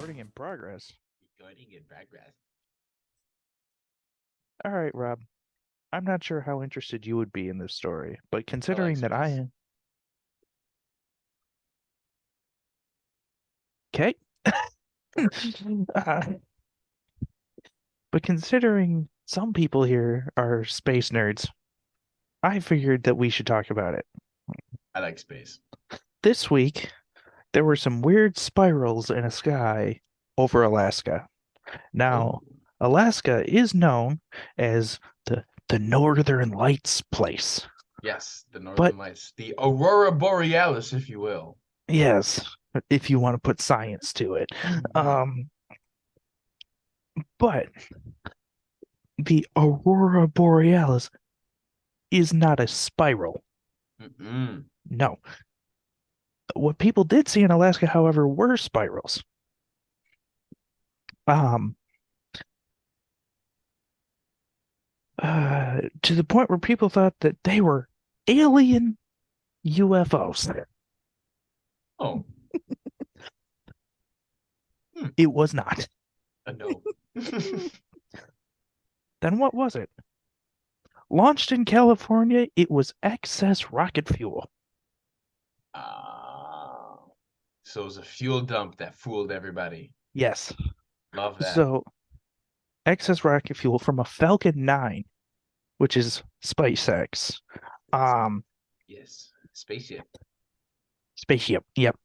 Recording in progress. Recording in progress. All right, Rob. I'm not sure how interested you would be in this story, but I like considering that I space. am. Okay. uh, but considering some people here are space nerds, I figured that we should talk about it. I like space. This week, there were some weird spirals in a sky over Alaska. Oh, Now, Alaska is known as the Northern Lights place. yes, the But Northern Lights, the Aurora Borealis, if you will. yes, if you want to put science to it. Mhm. Um, but the Aurora Borealis is not a spiral. Mm-mm. No. What people did see in Alaska, however, were spirals. Um, to the point where people thought that they were alien UFOs. Oh, hmm. It was not. No. Then what was it? Launched in California, it was excess rocket fuel. uh, so it was a fuel dump that fooled everybody. Yes. Love that. So, excess rocket fuel from a Falcon 9, which is SpaceX. Um, Yes, spaceship. Spaceship. Yep.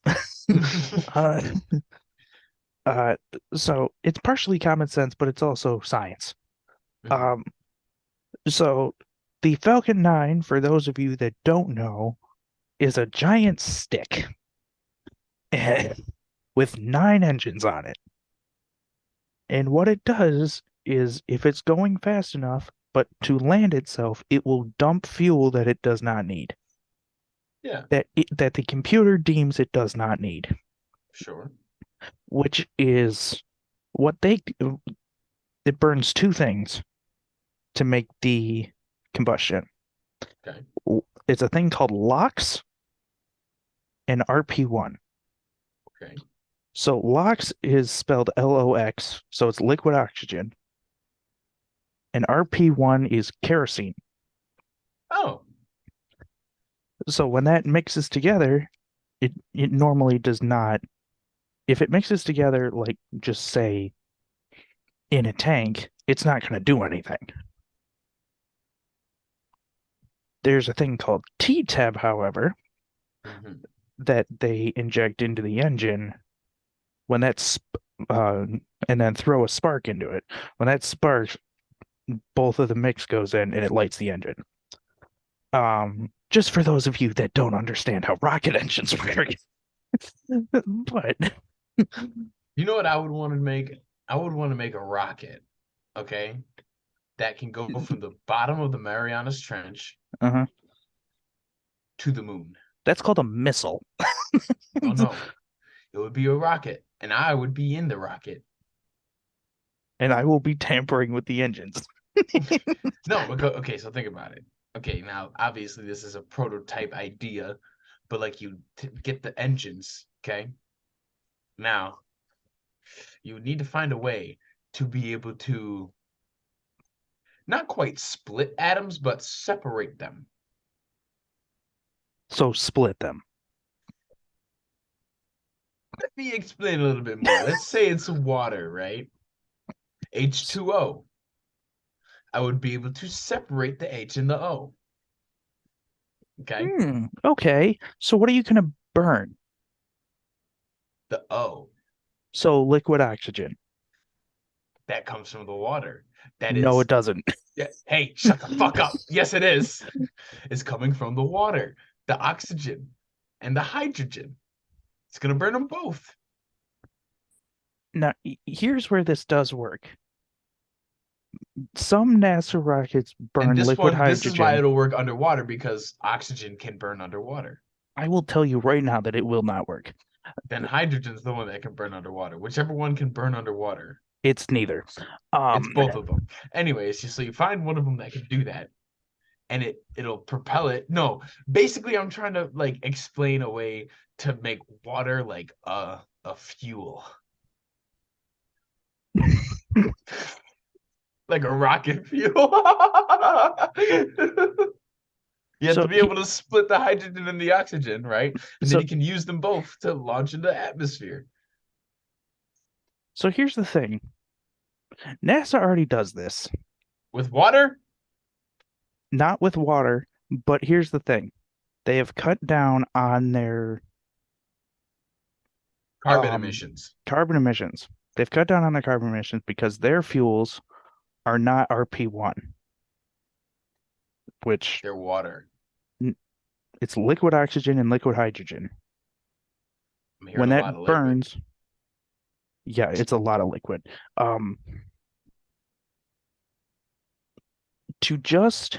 Uh, uh, so it's partially common sense, but it's also science. Mhm. Um, so the Falcon 9, for those of you that don't know, is a giant stick with 9 engines on it. And what it does is, if it's going fast enough, but to land itself, it will dump fuel that it does not need, Yeah, that the computer deems it does not need, sure. which is what they it burns two things to make the combustion. Okay, It's a thing called LOX and RP1. okay. So LOX is spelled LOX, so it's liquid oxygen, and RP1 is kerosene. Oh, So when that mixes together, it normally does not. If it mixes together, like just say in a tank, it's not going to do anything. There's a thing called T-Tab, however, hmm, that they inject into the engine when that's and then throw a spark into it. When that sparks, both of the mix goes in and it lights the engine. Just for those of you that don't understand how rocket engines work. But you know what I would want to make? I would want to make a rocket. Okay, that can go from the bottom of the Marianas Trench uh-huh. to the moon. That's called a missile. No, no, it would be a rocket, and I would be in the rocket. And I will be tampering with the engines. No, okay, so think about it. Okay, now obviously this is a prototype idea, but like get the engines, okay? Now you would need to find a way to be able to not quite split atoms, but separate them. So split them. Let me explain a little bit more. Let's say it's water, right? H2O. I would be able to separate the H and the O. Okay? Okay. So what are you gonna burn? The O. So liquid oxygen. That comes from the water. That No, it is, doesn't. yeah, hey, shut the fuck up. Yes, it is. It's coming from the water, the oxygen, and the hydrogen. It's gonna burn them both. Now, here's where this does work. Some NASA rockets And burn liquid this is why hydrogen. it'll work underwater because oxygen can burn underwater. I will tell you right now that it will not work. Then hydrogen's the one that can burn underwater. Whichever one can burn underwater. It's neither. It's Um, both of them. Anyways, just so you find one of them that can do that, and it'll propel it. No, basically, I'm trying to like explain a way to make water like a fuel. Like a rocket fuel. You have So to be able to split the hydrogen and the oxygen, right? And then so you can use them both to launch into the atmosphere. so here's the thing. NASA already does this. With water? Not with water, but here's the thing. They have cut down on their Carbon emissions. carbon emissions. They've cut down on their carbon emissions because their fuels are not RP1, which They're water. it's liquid oxygen and liquid hydrogen. I'm When hearing a lot that of burns, yeah, it's a lot of liquid. To just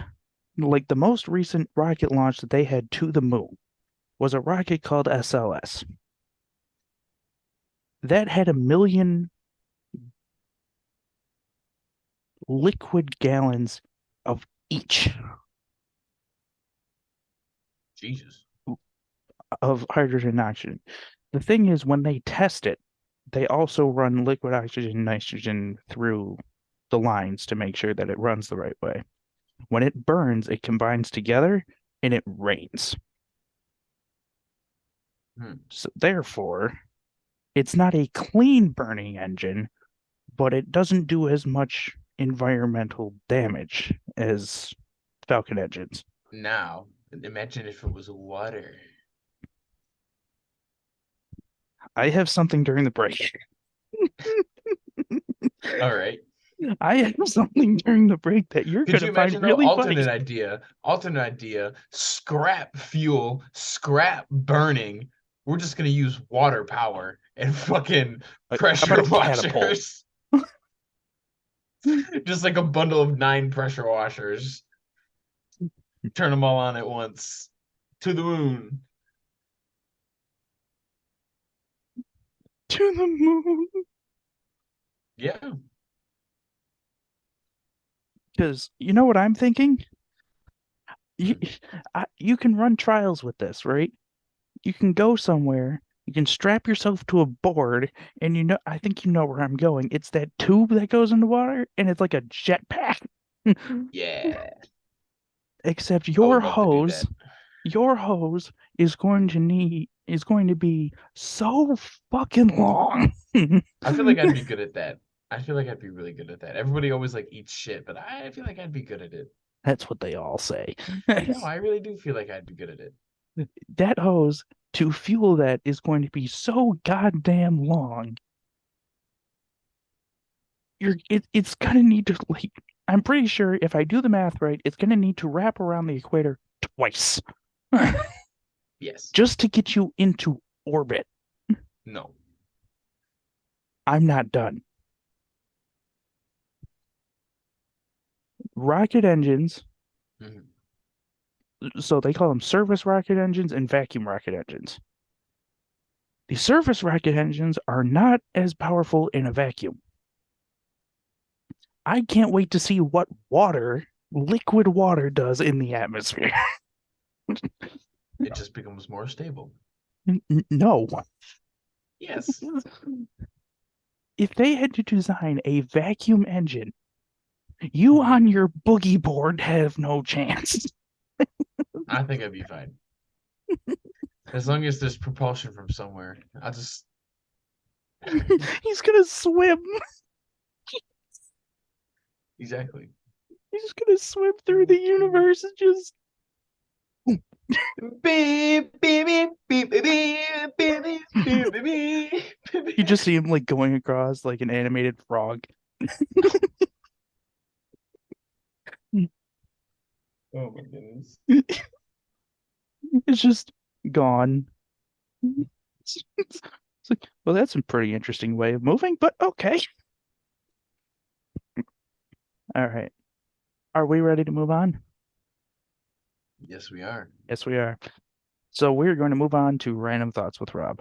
like the most recent rocket launch that they had to the moon was a rocket called SLS. That had 1 million liquid gallons of each Jesus. of hydrogen and oxygen. The thing is, when they test it, they also run liquid oxygen and nitrogen through the lines to make sure that it runs the right way. When it burns, it combines together and it rains. So therefore, it's not a clean burning engine, but it doesn't do as much environmental damage as Falcon engines. Now, imagine if it was water. I have something during the break. All right. I have something during the break that you're Could going you to find imagine though? really Alternate funny. idea. Alternate idea. Scrap fuel. Scrap burning. We're just gonna use water power and fucking How pressure about a catapult? washers. Just like a bundle of 9 pressure washers. Turn them all on at once. To the moon. To the moon. Yeah. Because you know what I'm thinking? You can run trials with this, right? You can go somewhere, you can strap yourself to a board, and I think you know where I'm going. It's that tube that goes in the water, and it's like a jetpack. Yeah. Except I your would love to do hose, that. your hose is going to be so fucking long. I feel like I'd be good at that. I feel like I'd be really good at that. Everybody always like eats shit, but I feel like I'd be good at it. That's what they all say. No, I really do feel like I'd be good at it. That hose to fuel that is going to be so goddamn long. It's gonna need to like I'm pretty sure if I do the math right, it's gonna need to wrap around the equator twice. Yes. Just to get you into orbit. No. I'm not done. Rocket engines, so they call them surface rocket engines and vacuum rocket engines. The surface rocket engines are not as powerful in a vacuum. I can't wait to see what liquid water does in the atmosphere. It just becomes more stable. No. Yes. If they had to design a vacuum engine, you on your boogie board have no chance. I think I'd be fine. As long as there's propulsion from somewhere. I'll just He's gonna swim. Exactly. He's gonna swim through the universe and just Beep, beep, beep, beep, beep, beep, beep, beep, beep, beep. you just see him like going across like an animated frog. Oh my goodness. It's just gone. It's like, well, that's a pretty interesting way of moving, but okay. All right. Are we ready to move on? Yes, we are. Yes, we are. So we're going to move on to random thoughts with Rob.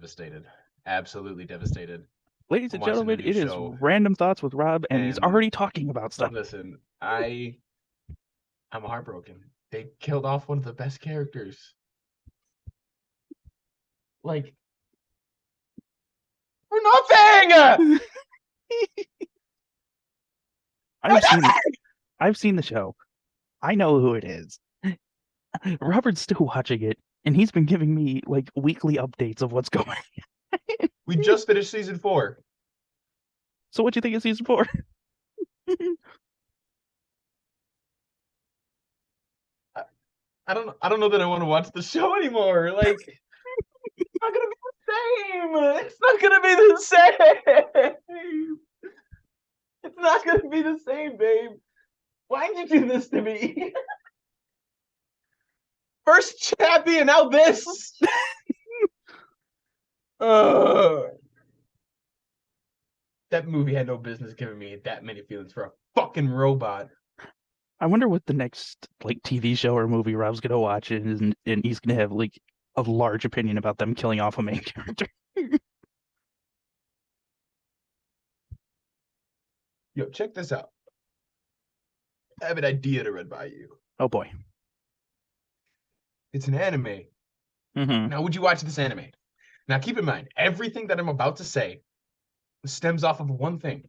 devastated. Absolutely devastated. Ladies I'm and watching a gentlemen, new it is show, Random Thoughts with Rob, and he's and already talking about stuff. listen, I'm heartbroken. They killed off one of the best characters. Like, for nothing! I've seen the show. I know who it is. Robert's still watching it, and he's been giving me like weekly updates of what's going on. We just finished season 4. So what do you think of season 4? I don't know that I want to watch the show anymore. Like, it's not gonna be the same. It's not gonna be the same. It's not gonna be the same, babe. Why'd you do this to me? First Chappie and now this. That movie had no business giving me that many feelings for a fucking robot. I wonder what the next like TV show or movie Rob's gonna watch, and he's gonna have like a large opinion about them killing off a main character. Yo, check this out. I have an idea to run by you. Oh boy. It's an anime. Mm-hmm. Now, would you watch this anime? Now, keep in mind, everything that I'm about to say stems off of one thing.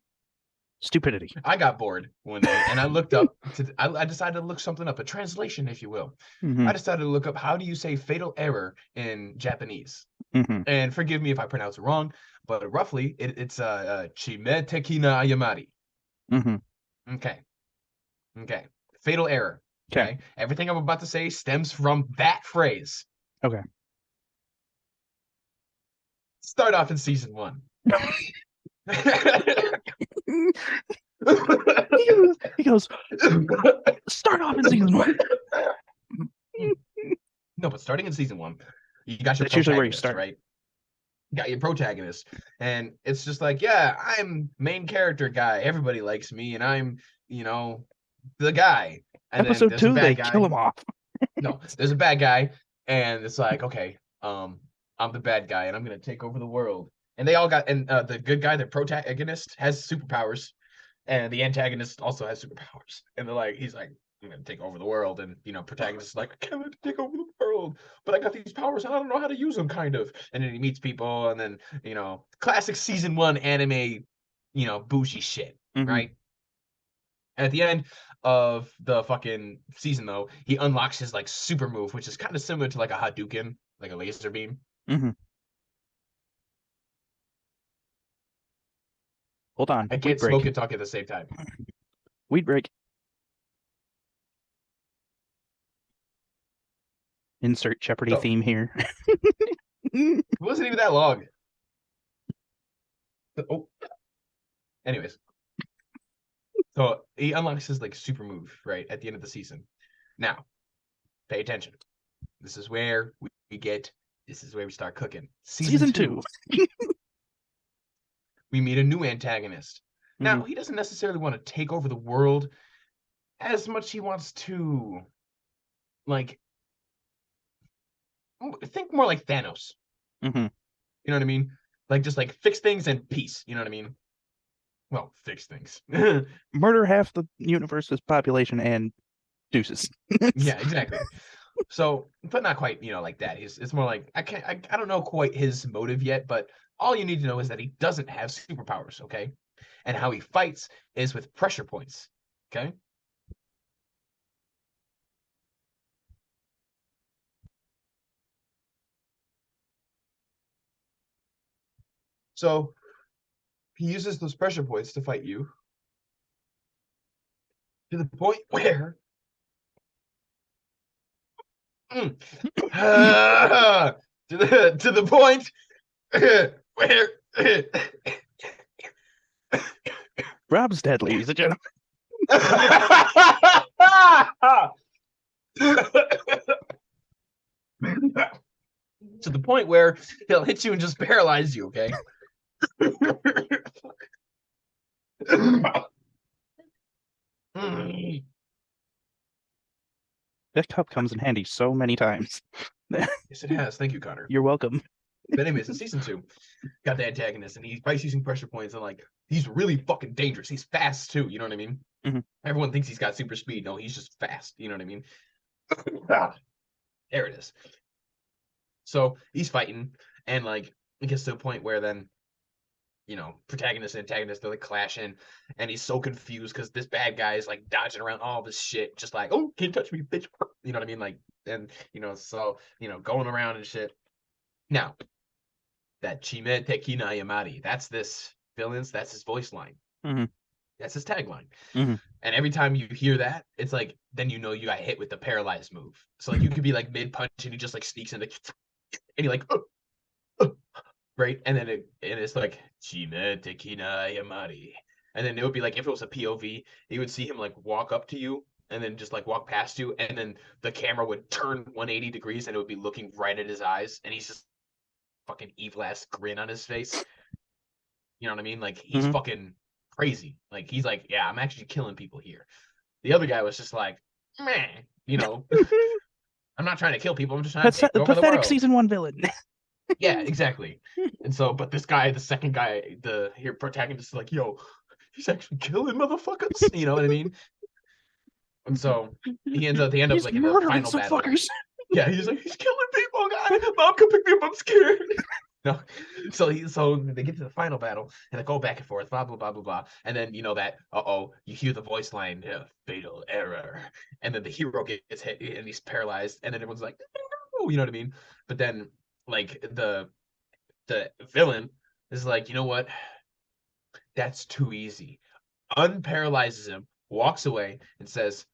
Stupidity. I got bored one day and I looked up, I decided to look something up, a translation, if you will. Mm-hmm. I decided to look up how do you say fatal error in Japanese. Mm-hmm. And forgive me if I pronounce it wrong, but roughly it's Chimeteki na Ayamari. Mm-hmm. Okay. Fatal error. Okay. Everything I'm about to say stems from that phrase. Okay. Start off in season 1. he goes, start off in season 1. No, but starting in season 1, you got your That's usually where you protagonist, start. right? You got your protagonist, and it's just like, yeah, I'm main character guy. Everybody likes me, and I'm, the guy. And Episode then 2, they guy. kill him off. No, there's a bad guy, and it's like, okay, I'm the bad guy, and I'm gonna take over the world. And they all got, and the good guy, the protagonist, has superpowers, and the antagonist also has superpowers. And they're like, he's like, I'm gonna take over the world, and protagonist is like, I can't take over the world, but I got these powers, and I don't know how to use them, kind of. And then he meets people, and then classic season 1 anime, bougie shit, right? And at the end of the fucking season, though, he unlocks his like super move, which is kind of similar to like a Hadouken, like a laser beam. Hold on. I can't smoke and talk at the same time. Weed break. Insert Jeopardy theme here. It wasn't even that long. Oh. Anyways. So he unlocks his like super move, right, at the end of the season. Now, pay attention. This is where this is where we start cooking. Season 2. We meet a new antagonist. Now, he doesn't necessarily want to take over the world as much. He wants to, like, think more like Thanos. You know what I mean? Like, just like fix things and peace. You know what I mean? Well, fix things. Murder half the universe's population and deuces. Yeah, exactly. So, but not quite, like that. It's more like I don't know quite his motive yet, but all you need to know is that he doesn't have superpowers, okay? And how he fights is with pressure points, okay? So, he uses those pressure points to fight you to the point where to the point where Rob's dead, ladies and gentlemen. To the point where he'll hit you and just paralyze you, okay? That cup comes in handy so many times. Yes, it has. Thank you, Connor. You're welcome. But anyways, in season 2, got the antagonist, and he fights using pressure points, and like he's really fucking dangerous. He's fast too. You know what I mean? Mhm. Everyone thinks he's got super speed. No, he's just fast. You know what I mean? Ah, there it is. So he's fighting, and like it gets to a point where then, protagonist and antagonist, they're like clashing, and he's so confused because this bad guy is like dodging around all this shit, just like, oh, can't touch me, bitch. You know what I mean? Like, and so going around and shit. Now, that Chime Tekina Yamari, that's this villain's, that's his voice line. Mhm. That's his tagline. Mhm. And every time you hear that, it's like, then you know you got hit with the paralyzed move. So like you could be like mid punch and he just like sneaks in the and you're like, right? And then it's like Chime Tekina Yamari. And then it would be like if it was a POV, you would see him like walk up to you and then just like walk past you, and then the camera would turn 180 degrees and it would be looking right at his eyes, and he's just fucking evil ass grin on his face. You know what I mean? Like he's Mhm. fucking crazy. Like he's like, yeah, I'm actually killing people here. The other guy was just like, man, I'm not trying to kill people. I'm just trying to take over the Pathetic world. season 1 villain. Yeah, exactly. And so, but this guy, the second guy, the here protagonist is like, yo, he's actually killing motherfuckers. You know what I mean? And so they end up He's like in the murdering final some battle. fuckers. Yeah, he's like, he's killing people, guys. Mom, come pick me up. I'm scared. No, so they get to the final battle and they go back and forth, blah blah blah blah blah, and then that you hear the voice line, fatal error, and then the hero gets hit and he's paralyzed, and then everyone's like, no, you know what I mean? But then like the villain is like, you know what? That's too easy. Unparalyzes him, walks away, and says,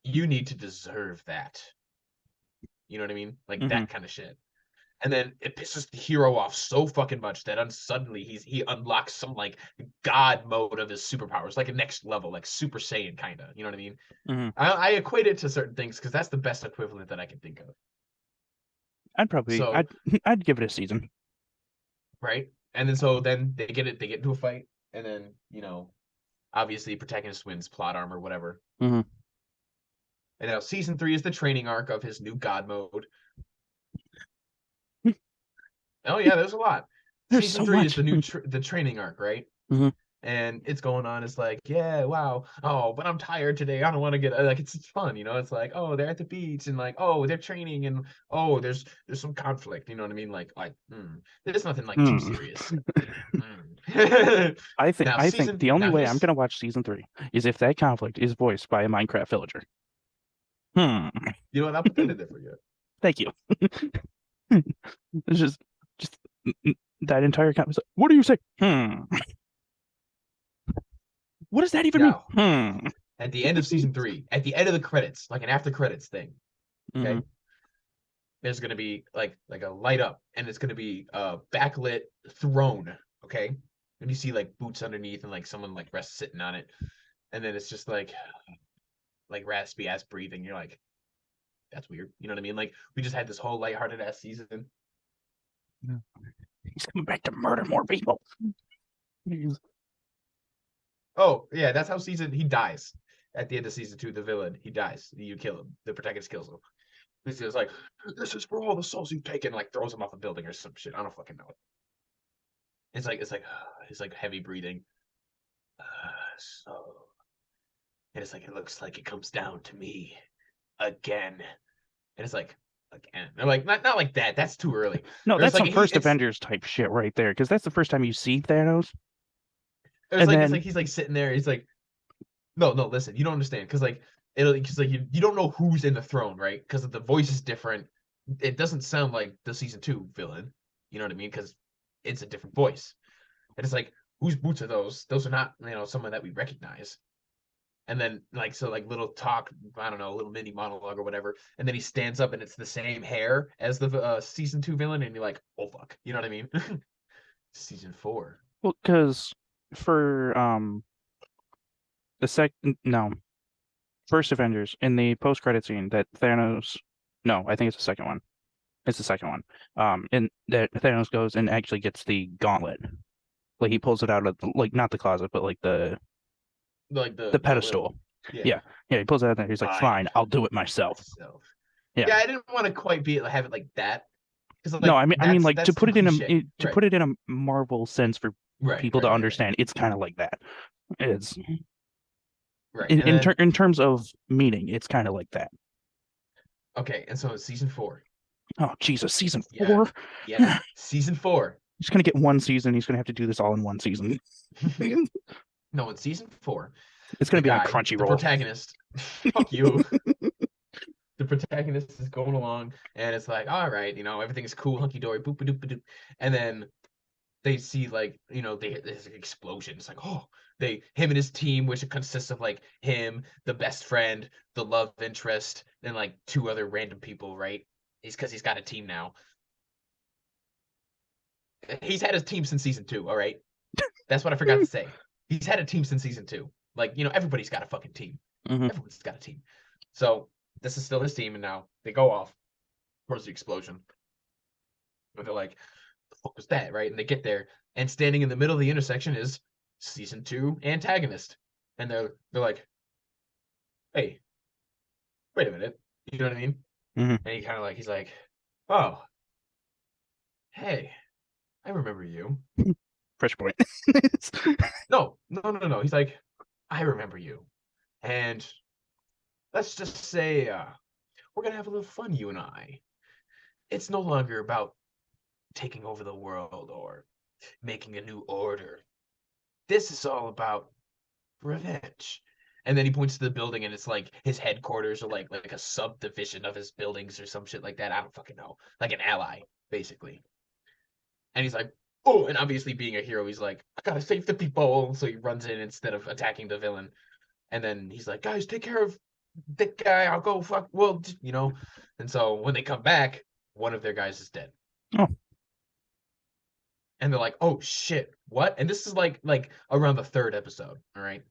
"You need to deserve that." You know what I mean? Like Mhm. that kind of shit. And then it pisses the hero off so fucking much that suddenly he unlocks some like god mode of his superpowers, like a next level, like Super Saiyan kind of. You know what I mean? Mhm. I equate it to certain things because that's the best equivalent that I can think of. I'd probably So I'd I'd give it a season. right, and then so then they get into a fight, and then obviously protagonist wins, plot armor, whatever. Mhm. And now season 3 is the training arc of his new god mode. Oh yeah, there's a lot. There's Season so 3 is much. the the training arc, right? Mhm. And it's going on. It's like, yeah, wow. Oh, but I'm tired today. I don't want to get like it's fun, It's like, oh, they're at the beach and like, oh, they're training and oh, there's some conflict. You know what I mean? There's nothing like too Hmm. serious. Mm. I think the only way I'm gonna watch season 3 is if that conflict is voiced by a Minecraft villager. Hmm. You know what? I'll put that in there for you. Thank you. It's just that entire conversation. What do you say? Hmm. What does that even mean? Now, Hmm. at the end of season 3, at the end of the credits, like an after credits thing, okay, Mhm. there's gonna be like a light up, and it's gonna be a backlit throne, okay, and you see like boots underneath and like someone like rest sitting on it, and then it's just like raspy ass breathing. You're like, that's weird. You know what I mean? Like we just had this whole lighthearted ass season. He's coming back to murder more people. Oh yeah, that's how he dies at the end of season 2. The villain, he dies. You kill him. The protagonist kills him. He's just like, this is for all the souls you've taken. Like throws him off a building or some shit. I don't fucking know. It's like heavy breathing. So, and it's like it looks like it comes down to me again. And it's like again. They're like not like that. That's too early. No, Or it's that's like some first Avengers type shit right there, because that's the first time you see Thanos. it's And like then he's like sitting there. He's like, no, listen, you don't understand because you don't know who's in the throne, right? Because the voice is different. It doesn't sound like the season 2 villain. You know what I mean? Because it's a different voice. And it's like, whose boots are those? Those are not, someone that we recognize. And then like little talk, I don't know, a little mini monologue or whatever. And then he stands up and it's the same hair as the season 2 villain, and you're like, oh fuck, you know what I mean? Season 4. well, because for the first Avengers in the post credit scene that Thanos, no, I think it's the second one. It's the second one. And that Thanos goes and actually gets the gauntlet. Like he pulls it out of like not the closet, but like the pedestal. Yeah. Yeah, he pulls it out there. He's like, fine, I'll do it myself. Yeah, Yeah. I didn't want to quite have it like that, because No, like I mean, like that's too cliche, to right? put it in a Marvel sense for Right, people right, to right, right, understand. It's kind of like that. It's right. And then in terms of meaning, it's kind of like that. okay, and so it's season 4. Oh, Jesus, season Yeah, 4. yeah, season 4. He's gonna get one season. He's gonna have to do this all in one season. No, in season 4, It's the gonna be on guy, the Crunchyroll. protagonist, fuck you. The protagonist is going along, and it's like, all right, everything's cool, hunky dory, boop a doop a doop, and then they see like there's an explosion. It's like him and his team, which consists of like him, the best friend, the love interest, and like two other random people, right? Because he's got a team now. He's had his team since season 2. All right, that's what I forgot to say. He's had a team since season 2. Like everybody's got a fucking team. Hmm. Everyone's got a team. So this is still his team, and now they go off towards the explosion. But they're like, the fuck was that, right? And they get there, and standing in the middle of the intersection is season 2 antagonist. And they're like, hey, wait a minute. You know what I mean? Hmm. And he's like, oh, hey, I remember you. Fresh point. No, no, no, no. He's like, I remember you. And let's just say we're gonna have a little fun, you and I. It's no longer about taking over the world or making a new order. This is all about revenge. And then he points to the building, and it's like his headquarters, or like a subdivision of his buildings or some shit like that. I don't fucking know. Like an ally, basically. And he's like, oh, and obviously being a hero, he's like, I gotta save the people. So he runs in instead of attacking the villain. And then he's like, guys, take care of that guy. I'll go fuck. Well. And so when they come back, one of their guys is dead. Oh, And they're like, oh shit, what? And this is like around the 3rd episode, all right?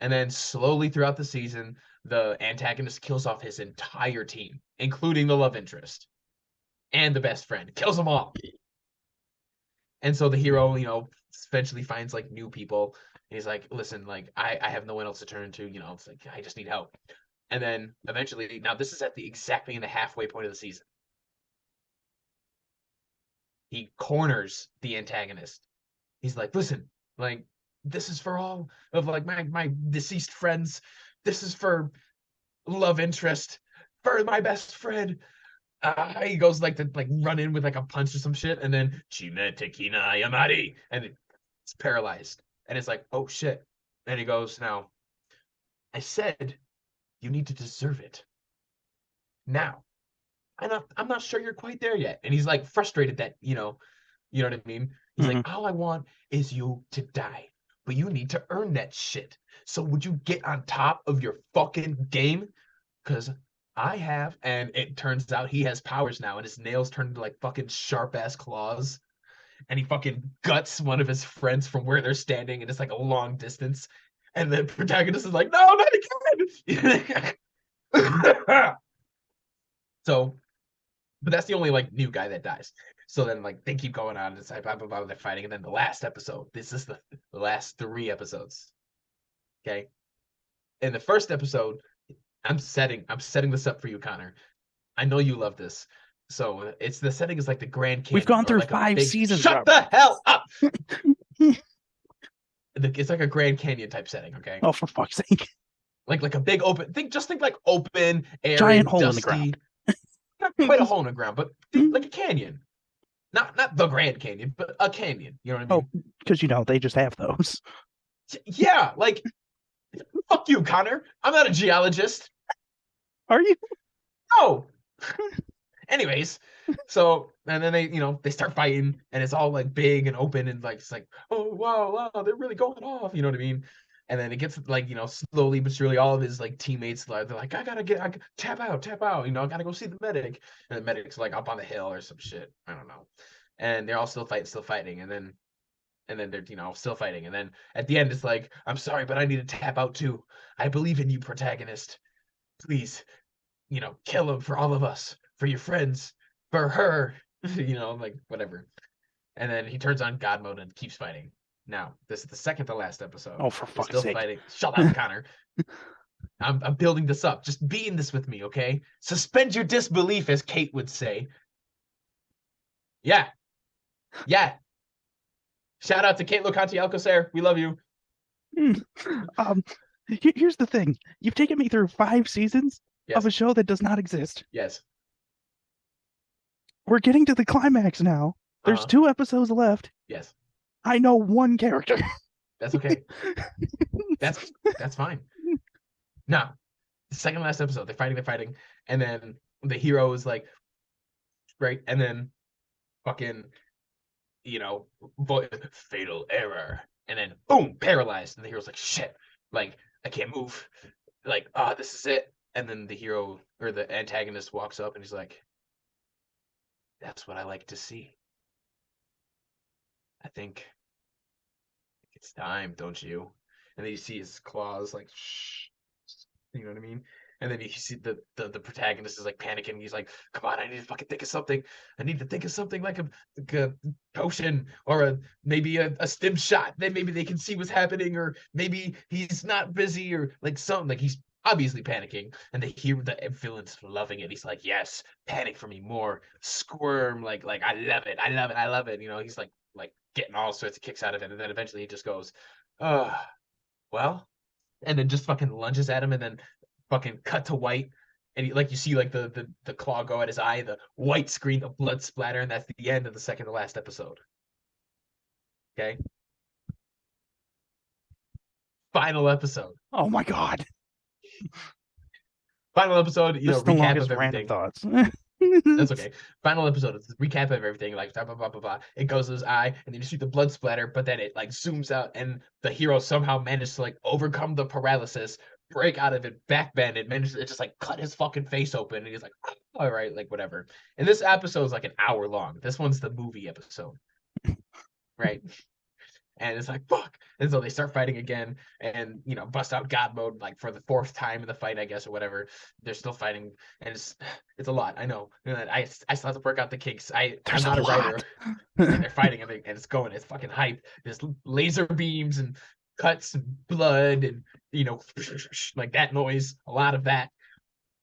And then slowly throughout the season, the antagonist kills off his entire team, including the love interest and the best friend. Kills them all. And so the hero, eventually finds like new people. And he's like, listen, like I have no one else to turn to, it's like I just need help. And then eventually, now this is at the exactly in the halfway point of the season. He corners the antagonist. He's like, listen, like this is for all of like my deceased friends. This is for love interest, for my best friend. He goes like to like run in with like a punch or some shit, and then Chime Tekina Yamari, and it's paralyzed. And it's like, oh shit. And he goes, now, I said you need to deserve it. Now, I'm not sure you're quite there yet. And he's like frustrated that, you know what I mean? He's hmm. like, all I want is you to die, but you need to earn that shit. So would you get on top of your fucking game? Because I have, and it turns out he has powers now, and his nails turn into like fucking sharp ass claws. And he fucking guts one of his friends from where they're standing, and it's like a long distance. And the protagonist is like, no, not again. So, but that's the only like new guy that dies. So then like they keep going on. It's like blah blah blah. They're fighting, and then the last episode. This is the last 3 episodes. Okay. In the first episode, I'm setting this up for you, Connor. I know you love this. So it's the setting is like the Grand We've Canyon gone or through like a 5 big. seasons, Shut Robert. the hell up! It's like a Grand Canyon type setting. Okay. Oh, for fuck's sake! Like a big open. Think like open, Giant arid, hole in the ground. dusty. Not quite a hole in the ground, but think like a canyon. Not the Grand Canyon, but a canyon. You know what I Oh, mean? because they just have those. Yeah, like fuck you, Connor. I'm not a geologist. Are you? No. Anyways, so and then they start fighting, and it's all like big and open, and like it's like, oh wow, wow, they're really going off. You know what I mean? And then it gets like slowly but surely all of his like teammates they're like, I tap out, I gotta go see the medic. And the medic's like up on the hill or some shit. I don't know. And they're all still fighting, and then they're still fighting, and then at the end it's like, I'm sorry, but I need to tap out too. I believe in you, protagonist. Please, kill him for all of us, for your friends, for her. Like whatever. And then he turns on God mode and keeps fighting. Now, this is the second to last episode. Oh, for They're fuck's still sake! fighting. Shut up, Connor. I'm building this up. Just be in this with me, okay? Suspend your disbelief, as Kate would say. Yeah, yeah. Shout out to Kate Locanti Alcocer. We love you. Hmm. Um, here's the thing. You've taken me through 5 seasons of Yes, a show that does not exist. yes. We're getting to the climax now. There's Uh-huh. 2 episodes left. Yes. I know one character. That's okay. That's that's fine. Now, the second last episode, they're fighting, and then the hero is like, right, and then fucking, you know, fatal error, and then boom, paralyzed, and the hero's like, shit, like I can't move, like this is it, and then the hero or the antagonist walks up and he's like, that's what I like to see. I think it's time, don't you? And then you see his claws like, shh, you know what I mean? And then you see the protagonist is like panicking. He's like, "Come on, I need to fucking think of something. I need to think of something like a potion or maybe a stim shot. Then maybe they can see what's happening, or maybe he's not busy, or like something. Like he's obviously panicking." And they hear the villain's loving it. He's like, "Yes, panic for me more, squirm like I love it, I love it, I love it." You know, he's like getting all sorts of kicks out of it, and then eventually he just goes, "Oh, well," and then just fucking lunges at him, and then fucking cut to white, and like you see like the claw go at his eye, the white screen, the blood splatter, and that's the end of the second to last episode. Okay, final episode, Oh my God. final episode. This is the Recap longest of random everything. thoughts. That's okay. Final episode. It's the recap of everything. Like blah blah blah blah blah. It goes to his eye, and then you see the blood splatter. But then it like zooms out, and the hero somehow managed to like overcome the paralysis, break out of it, backbend it, managed to just like cut his fucking face open, and he's like, all right, like whatever. And this episode is like an hour long. This one's the movie episode, right? And it's like fuck. And so they start fighting again, and bust out God mode like for the fourth time in the fight, I guess, or whatever. They're still fighting, and it's a lot. I know. And I still have to work out the kinks. I'm There's a not a writer, lot. and they're fighting, and it's going. It's fucking hype. There's laser beams and cuts and blood and like that noise, a lot of that,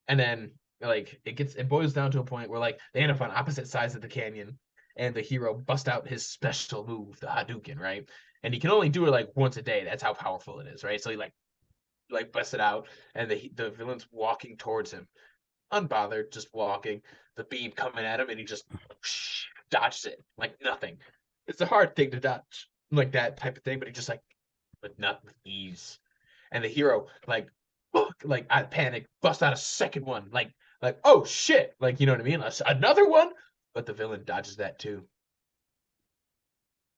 and then like it boils down to a point where like they end up on opposite sides of the canyon, and the hero busts out his special move, the Hadouken, right? And he can only do it like once a day. That's how powerful it is, right? So he like busts it out, and the villain's walking towards him, unbothered, just walking. The beam coming at him, and he just dodges it like nothing. It's a hard thing to dodge, like that type of thing, but he just like, but not with ease. And the hero like, like I panic, bust out a second one, like oh shit, like you know what I mean? Another one, but the villain dodges that too.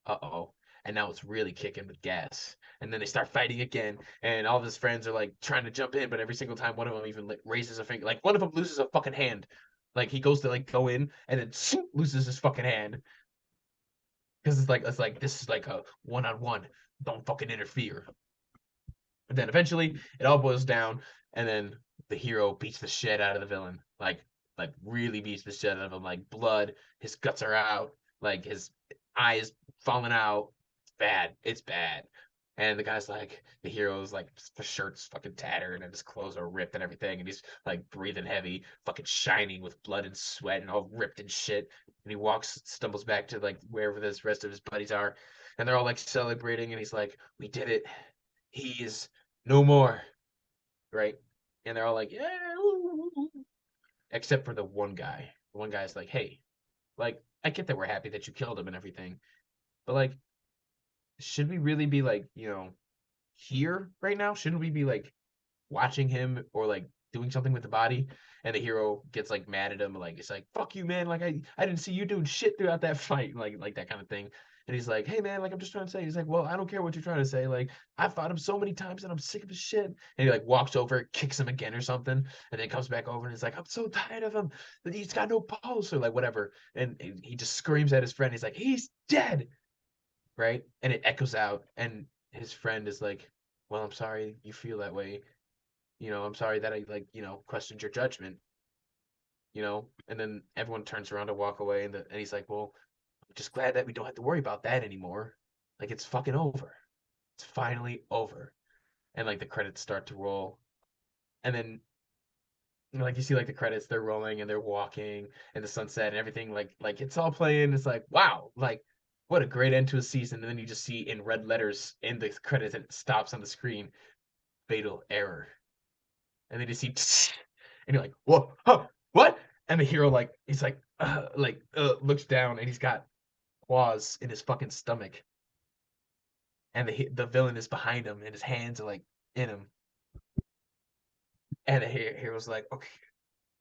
Uh-oh. And now it's really kicking with gas. And then they start fighting again, and all of his friends are like trying to jump in, but every single time one of them even like raises a finger, like one of them loses a fucking hand. Like he goes to like go in, and then loses his fucking hand because it's like this is like a one-on-one. Don't fucking interfere. And then eventually it all boils down, and then the hero beats the shit out of the villain, like really beats the shit out of him, like blood, his guts are out, like his eyes falling out. It's bad. It's bad. And the guy's like, the hero's like, the shirt's fucking tattered and his clothes are ripped and everything, and he's like breathing heavy, fucking shining with blood and sweat and all ripped and shit. And he stumbles back to like wherever the rest of his buddies are, and they're all like celebrating, and he's like, "We did it. He's no more," right? And they're all like, yeah, except for the one guy. The one guy's like, hey, like, I get that we're happy that you killed him and everything, but like, should we really be like, here right now? Shouldn't we be like watching him or like doing something with the body? And the hero gets like mad at him, like it's like, fuck you, man. Like I didn't see you doing shit throughout that fight, like that kind of thing. And he's like, hey man, like I'm just trying to say. He's like, well, I don't care what you're trying to say. Like I've fought him so many times and I'm sick of his shit. And he like walks over, kicks him again or something, and then comes back over and he's like, I'm so tired of him. That he's got no pulse or like whatever. And he just screams at his friend. He's like, he's dead, right? And it echoes out, and his friend is like, well, I'm sorry you feel that way. I'm sorry that I like, questioned your judgment. And then everyone turns around to walk away, and he's like, well, I'm just glad that we don't have to worry about that anymore. Like it's fucking over. It's finally over. And like the credits start to roll, and then like you see like the credits, they're rolling and they're walking and the sunset and everything like it's all playing. It's like wow, like what a great end to a season. And then you just see in red letters in the credits and it stops on the screen, fatal error. And then you see and you're like, whoa, huh, what? And the hero like he's like looks down and he's got claws in his fucking stomach. And the villain is behind him and his hands are like in him. And the hero's like, okay,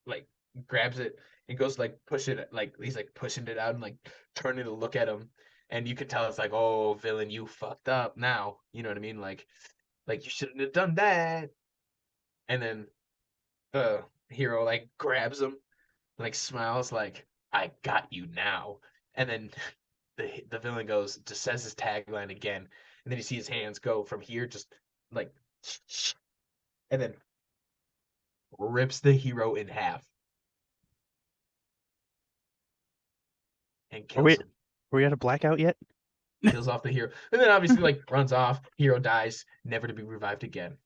like grabs it and goes to, like push it, like he's like pushing it out and like turning to look at him, and you can tell it's like, oh villain, you fucked up now. You know what I mean? Like you shouldn't have done that. And then the hero like grabs him, like smiles, like I got you now. And then the villain goes just says his tagline again, and then you see his hands go from here just like, and then rips the hero in half and Are kills we him. are we at a blackout yet? Kills off the hero, and then obviously like runs off. Hero dies, never to be revived again.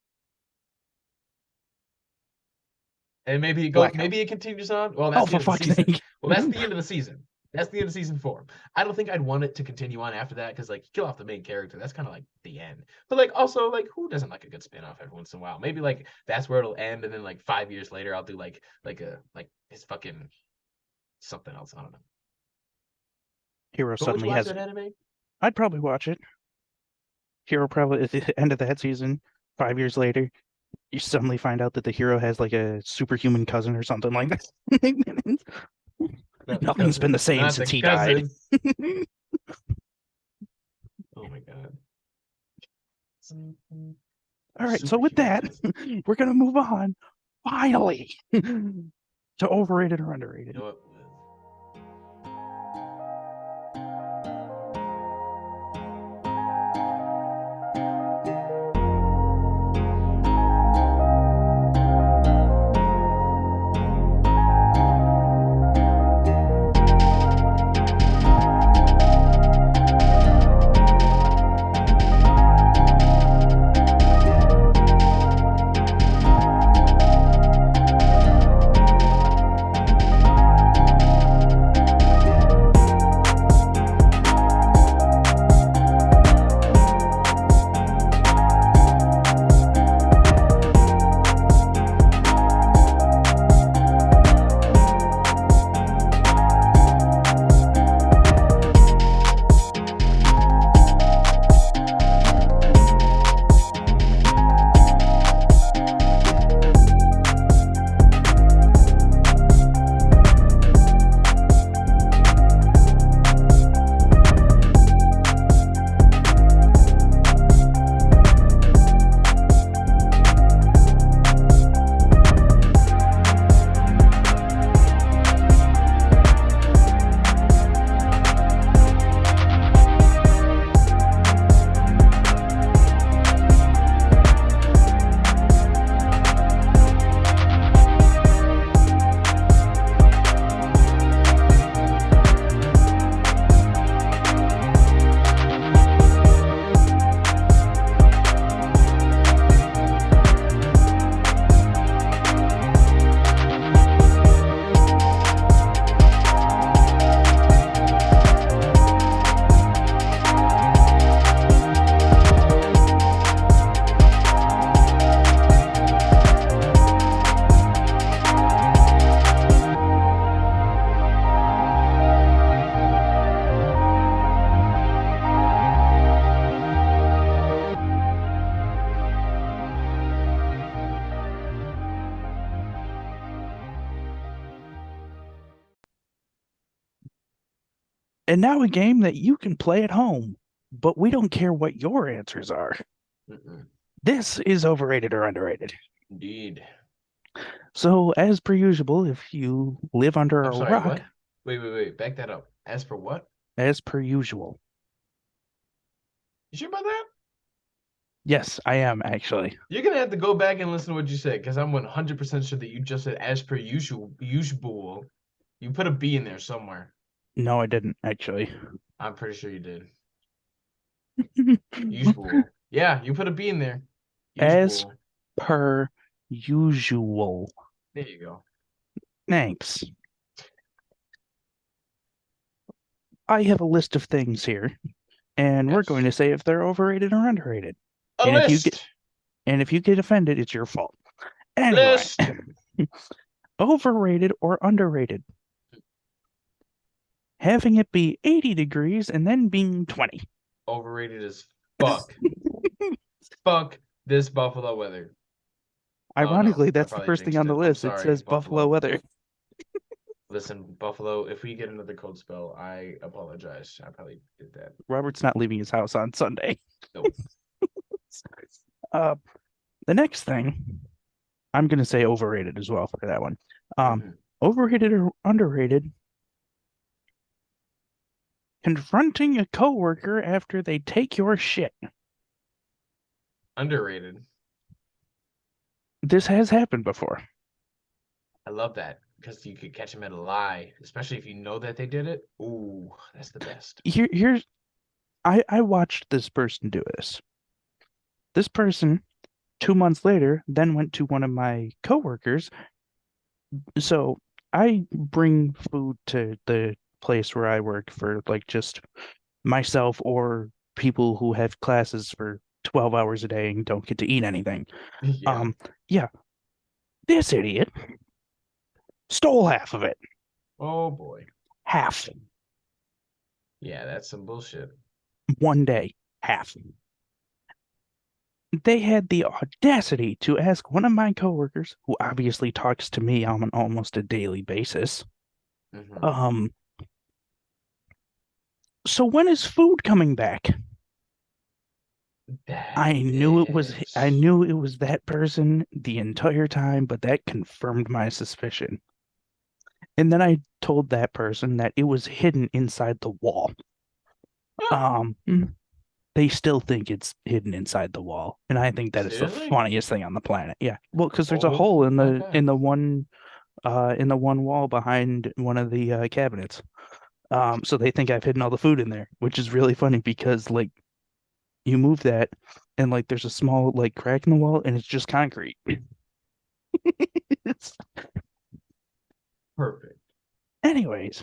And maybe it goes. Blackout. Maybe it continues on. Well, Oh, that's the for end of the fuck's season. sake. Well, that's the end of the season. That's the end of season 4. I don't think I'd want it to continue on after that because like you kill off the main character. That's kind of like the end. But like also like who doesn't like a good spin-off every once in a while? Maybe like that's where it'll end, and then like 5 years later I'll do like his fucking something else. I don't know. Hero But would you suddenly watch has. that anime? I'd probably watch it. Hero probably at the end of that season, 5 years later, you suddenly find out that the hero has like a superhuman cousin or something like that. Not the Nothing's been cousin. the same Not the since he died. cousin. Oh my god. All right, so with Superhuman that, cousin. we're gonna move on finally to overrated or underrated. You know what? And now a game that you can play at home, but we don't care what your answers are. Mm-mm. This is overrated or underrated. Indeed. So, as per usual, if you live under I'm a sorry, rock, what? Wait. Back that up. As for what? as per usual. You sure about that? Yes, I am actually. You're gonna have to go back and listen to what you said, because I'm 100% sure that you just said as per usual. Usual. You put a B in there somewhere. No, I didn't actually. I'm pretty sure you did. Usual. Yeah, you put a B in there. As Usual. per usual. There you go. Thanks. I have a list of things here, and we're going Yes. to say if they're overrated or underrated. A And if you get list. offended, it's your fault. Anyway, List. overrated or underrated? Having it be 80 degrees and then being 20. Overrated as fuck. Fuck this Buffalo weather. Oh no, Ironically, I that's the probably first thing jinxed on the it. I'm list. It sorry, says Buffalo Buffalo. weather. Listen, Buffalo, if we get another cold spell, I apologize. I probably did that. Robert's not leaving his house on Sunday. Nope. Uh, the next thing, I'm going to say overrated as well for that one. Hmm. Overrated or underrated? Confronting a coworker after they take your shit. Underrated. This has happened before. I love that because you could catch them at a lie, especially if you know that they did it. Ooh, that's the best. Here's I watched this person do this. This person 2 months later then went to one of my coworkers. So I bring food to the place where I work for like just myself or people who have classes for 12 hours a day and don't get to eat anything. Yeah. Um, yeah, this idiot stole half of it. Oh boy. Half. Yeah, that's some bullshit. One day. Half. They had the audacity to ask one of my coworkers, who obviously talks to me on an almost a daily basis, Hmm. um, so when is food coming back? That I knew it was I is knew it was that person the entire time, but that confirmed my suspicion. And then I told that person that it was hidden inside the wall. Um, they still think it's hidden inside the wall, and I think that is the seriously? funniest thing on the planet. Yeah, well, because there's a hole Oh in my the God. one wall behind one of the cabinets. So they think I've hidden all the food in there, which is really funny because like you move that and like there's a small like crack in the wall and it's just concrete. It's... Perfect. Anyways,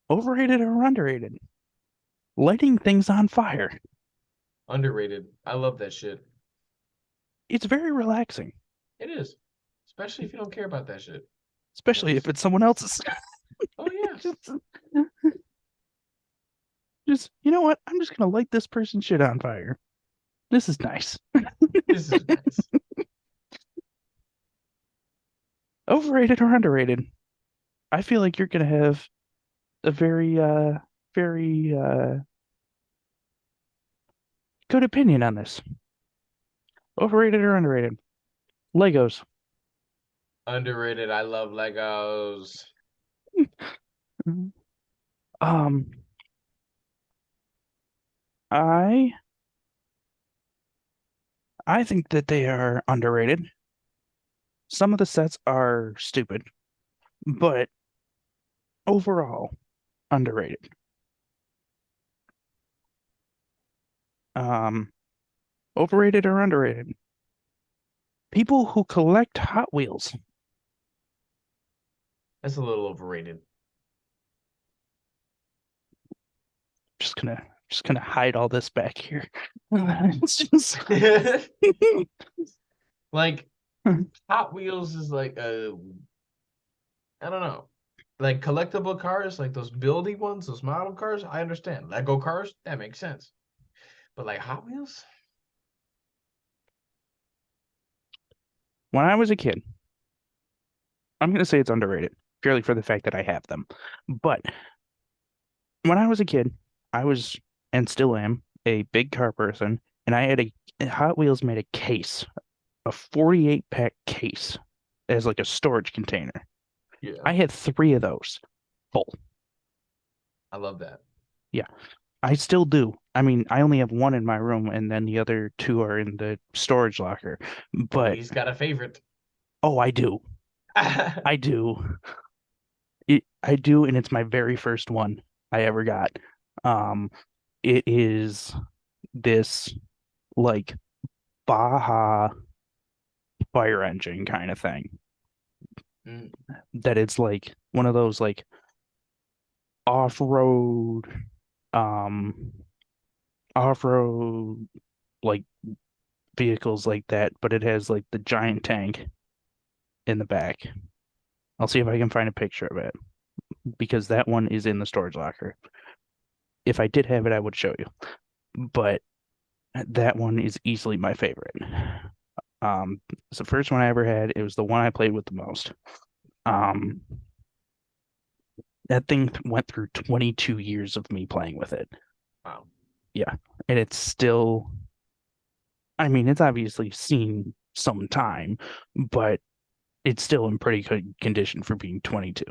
overrated or underrated? Lighting things on fire. Underrated. I love that shit. It's very relaxing, It is. Especially if you don't care about that shit. especially if Just, it's someone else's. oh yeah. just, you know what? I'm just gonna light this person's shit on fire. This is nice. This is nice. Overrated or underrated? I feel like you're gonna have a very good opinion on this. Overrated or underrated? Legos. Underrated. I love Legos. Um, I I think that they are underrated. Some of the sets are stupid, but overall underrated. Um, Overrated or underrated? People who collect Hot Wheels. That's a little overrated. Just gonna hide all this back here. It's just Like Hot Wheels is like a I don't know. Like collectible cars, like those building ones, those model cars, I understand. Lego cars, that makes sense. But like Hot Wheels? when I was a kid, I'm gonna say it's underrated, purely for the fact that I have them. But when I was a kid, I was and still am a big car person, and I had a Hot Wheels made a case, a 48 pack case as like a storage container. Yeah. I had three of those full. I love that. Yeah, I still do. I mean, I only have one in my room, and then the other two are in the storage locker. But But he's got a favorite. oh, I do. I do. I do, and it's my very first one I ever got. Um, it is this like Baja. fire engine kind of thing. Mm, That it's like one of those like off-road, um, off-road like vehicles like that, but it has like the giant tank in the back. I'll see if I can find a picture of it because that one is in the storage locker. If I did have it, I would show you. But that one is easily my favorite. It's the first one I ever had. It was the one I played with the most. Um, that thing went through 22 years of me playing with it. wow. Yeah, and it's still, I mean, it's obviously seen some time, but it's still in pretty good condition for being 22.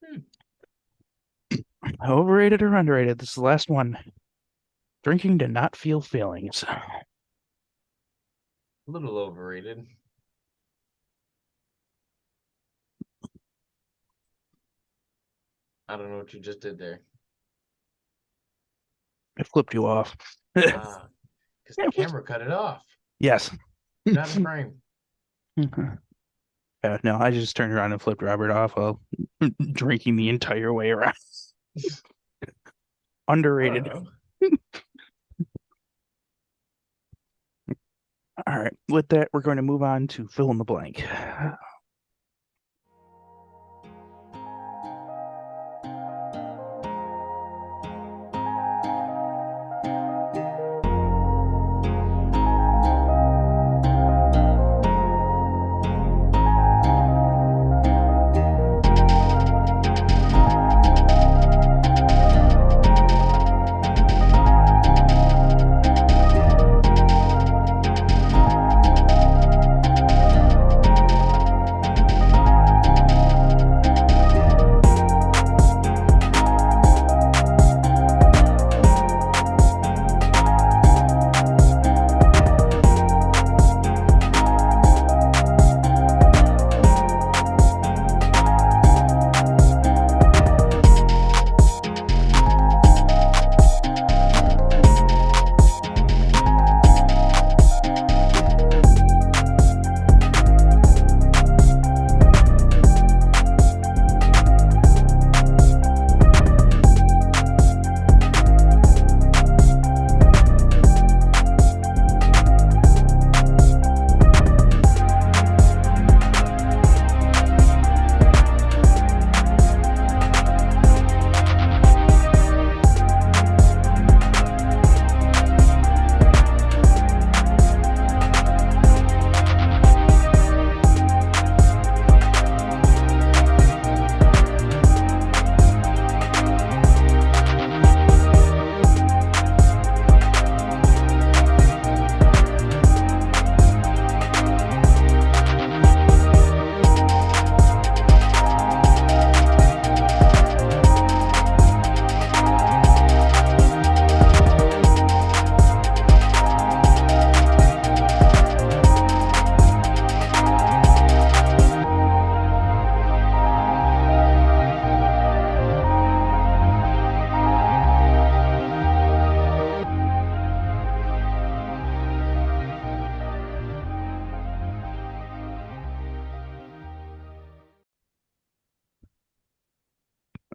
Hmm. Overrated or underrated? This is the last one. Drinking to not feel feelings. A little overrated. I don't know what you just did there. I flipped you off. Ah, because the camera cut it off. Yes. Not in frame. No, I just turned around and flipped Robert off while drinking the entire way around. I don't Underrated. know. All right. With that, we're going to move on to fill in the blank.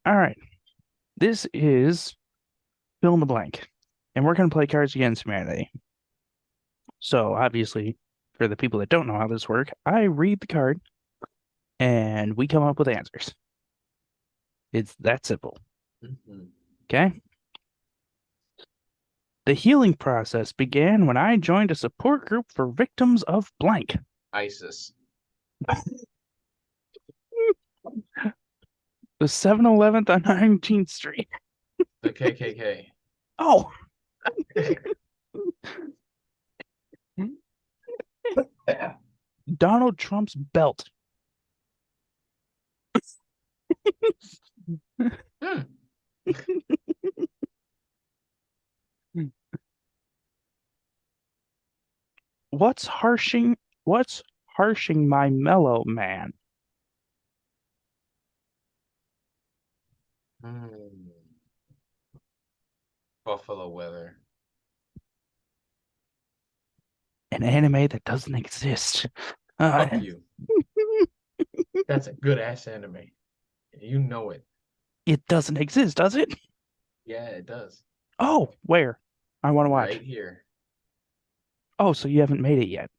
All right. This is fill in the blank. And we're going to play Cards Against Humanity. So, obviously, for the people that don't know how this works, I read the card and we come up with answers. It's that simple. Mhm. Okay? The healing process began when I joined a support group for victims of blank. ISIS. The 7-Eleven on 19th Street. The KKK. Oh, Donald Trump's belt. Hmm. What's harshing my mellow man? Hmm. Buffalo weather. An anime that doesn't exist. Fuck you. That's a good ass anime. You know it. It doesn't exist, does it? Yeah, it does. Oh, where? I want to watch. Right here. Oh, so you haven't made it yet.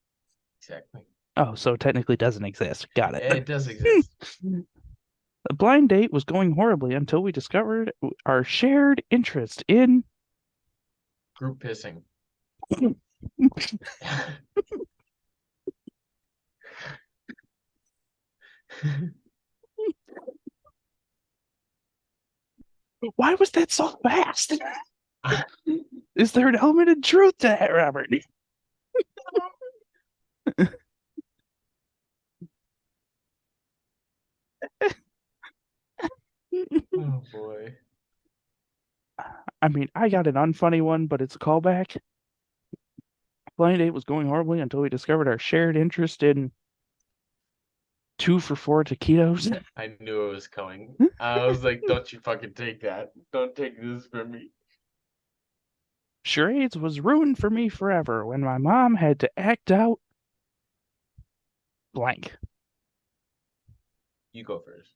Exactly. Oh, so it technically doesn't exist. Got Yeah, it. it does exist. A blind date was going horribly until we discovered our shared interest in. Group pissing. Why was that so fast? Is there an element of truth to that, Robert? Oh boy. I mean, I got an unfunny one, but it's a callback. Blind date was going horribly until we discovered our shared interest in 2 for 4 taquitos. I knew it was coming. I was like, don't you fucking take that. Don't take this from me. Charades was ruined for me forever when my mom had to act out blank. You go first.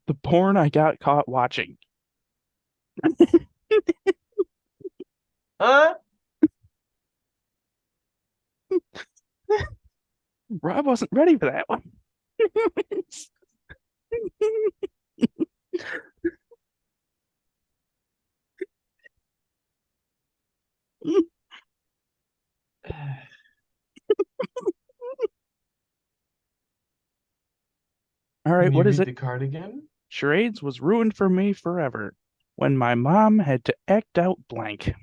The porn I got caught watching. Huh? Rob wasn't ready for that one. All right, Can you what is read it? the card again? Charades was ruined for me forever when my mom had to act out blank.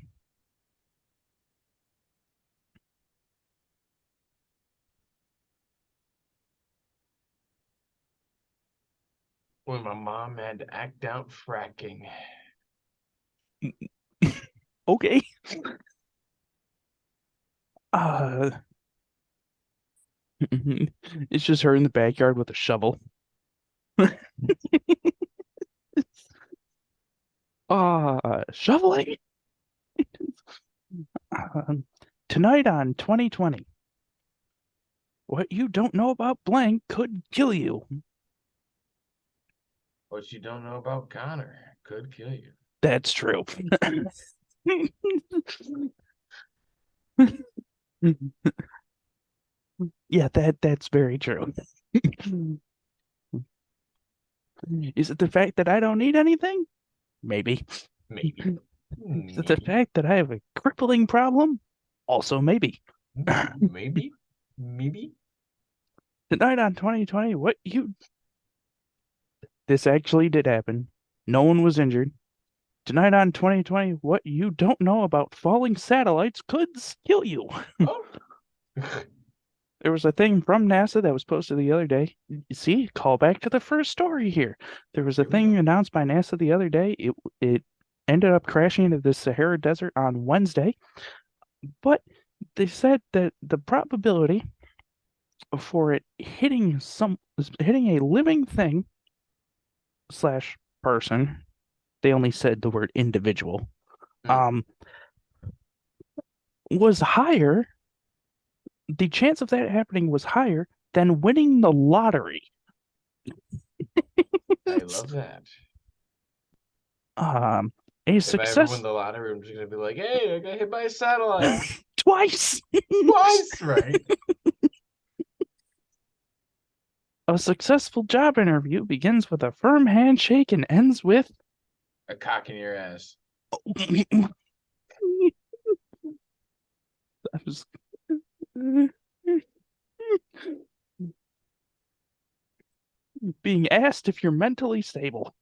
When my mom had to act out fracking. Okay. Uh, it's just her in the backyard with a shovel. Shoveling. Um, tonight on 2020, what you don't know about blank could kill you. What you don't know about Connor could kill you. That's true. Yeah, that's very true. Is it the fact that I don't need anything? Maybe. Maybe. Is it the Maybe. fact that I have a crippling problem? Also, maybe. Maybe. Maybe. Tonight on 2020, what you. This actually did happen. No one was injured. Tonight on 2020, what you don't know about falling satellites could kill you. Oh. There was a thing from NASA that was posted the other day. See, call back to the first story here. There was a Here we thing go. announced by NASA the other day. It ended up crashing into the Sahara Desert on Wednesday, but they said that the probability for it hitting a living thing slash person, they only said the word individual, Mm. was higher. The chance of that happening was higher than winning the lottery. I love that. Um, a If I ever win success the lottery, I'm just gonna be like, "Hey, I got hit by a satellite twice. twice, right?" A successful job interview begins with a firm handshake and ends with A cock in your ass. I was being asked if you're mentally stable.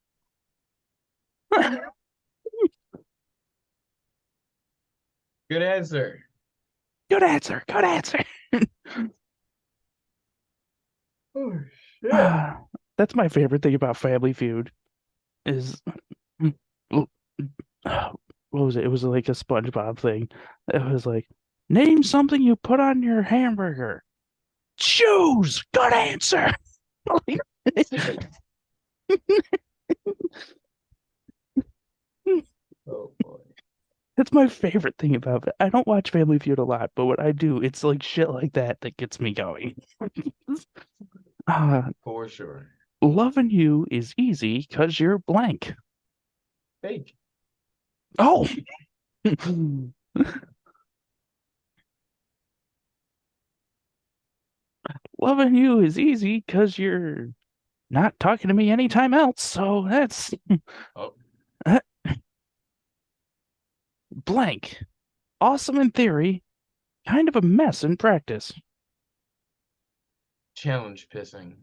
Good answer. Good answer. Good answer. Oh shit. That's my favorite thing about Family Feud is what was it? It was like a SpongeBob thing. It was like, name something you put on your hamburger. Choose. Good answer. my favorite thing about it. I don't watch Family Feud a lot, but what I do, it's like shit like that that gets me going. Uh, For sure. loving you is easy because you're blank. Fake. Oh! Loving you is easy because you're not talking to me anytime else, so that's Oh, blank. Awesome in theory, kind of a mess in practice. challenge pissing.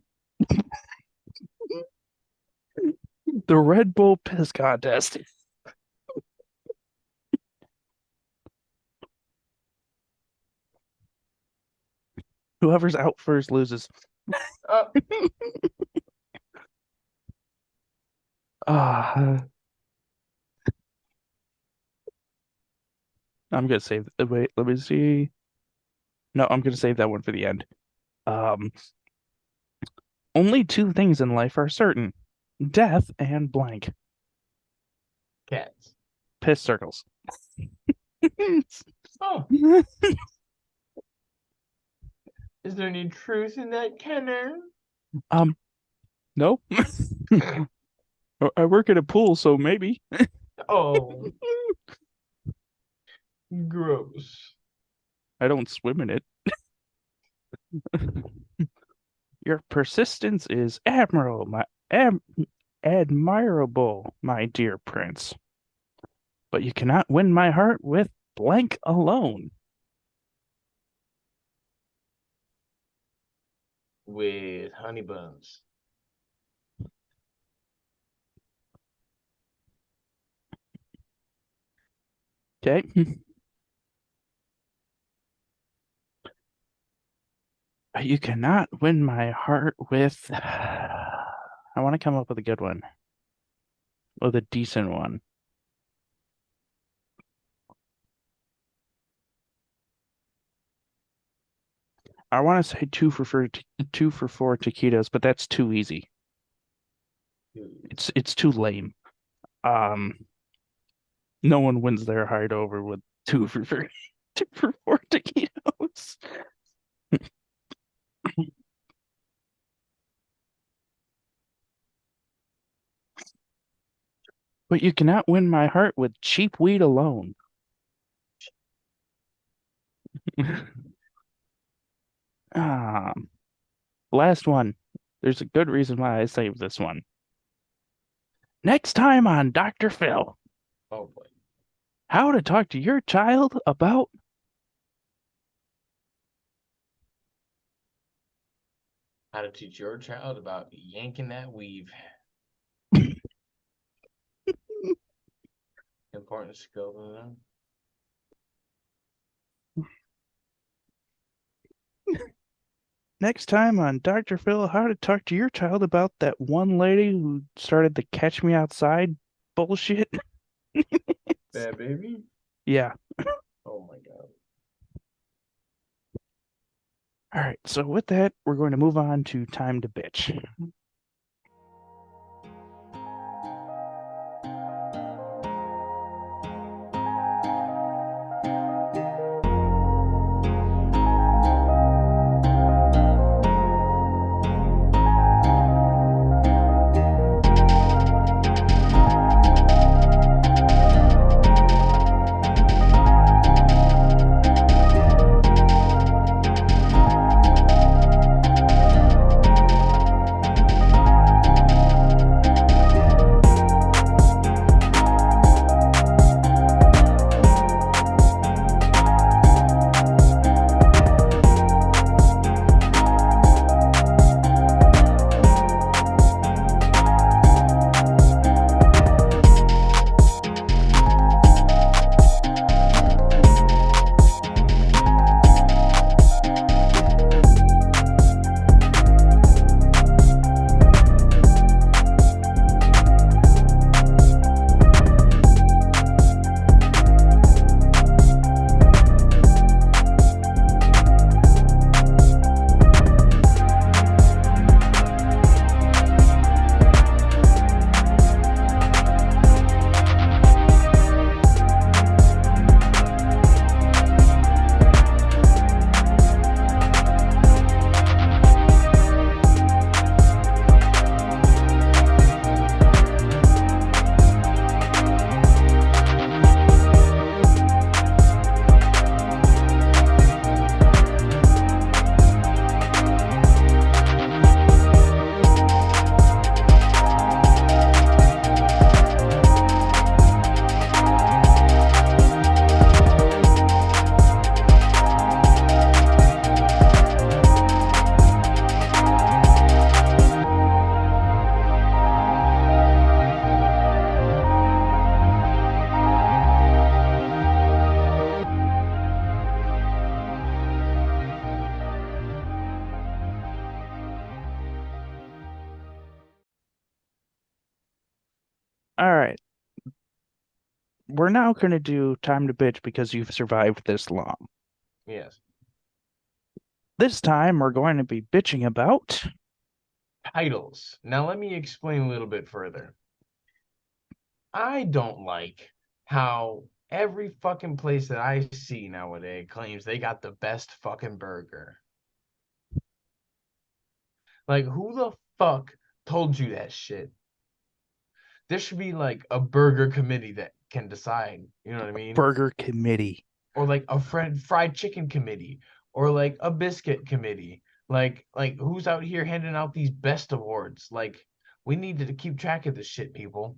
The Red Bull piss contest. Whoever's out first loses. Oh, Ah, I'm gonna save. Wait, let me see. No, I'm gonna save that one for the end. Um, only two things in life are certain: death and blank. cats. Piss circles. Oh, is there any truth in that, Kenner? No. I work at a pool, so maybe. Oh, gross. I don't swim in it. Your persistence is admirable, my dear prince. But you cannot win my heart with blank alone. With honey buns. Okay. You cannot win my heart with. I want to come up with a good one. With a decent one. I want to say two for four taquitos, but that's too easy. It's too lame. Um, no one wins their heart over with two for two for four taquitos. But you cannot win my heart with cheap weed alone. Um, last one. There's a good reason why I saved this one. Next time on Dr. Phil, Oh boy. how to talk to your child about How to teach your child about yanking that weave. Important skill to know. next time on Dr. Phil, how to talk to your child about that one lady who started the catch me outside bullshit. Bad baby? Yeah. Oh my god. All right. So with that, we're going to move on to time to bitch. All right. We're now going to do time to bitch because you've survived this long. Yes. This time we're going to be bitching about Titles. Now let me explain a little bit further. I don't like how every fucking place that I see nowadays claims they got the best fucking burger. Like, who the fuck told you that shit? There should be like a burger committee that can decide. You know what I mean? Burger Committee. Or like a fried chicken committee, or like a biscuit committee. Like who's out here handing out these best awards? Like, we need to keep track of this shit, people.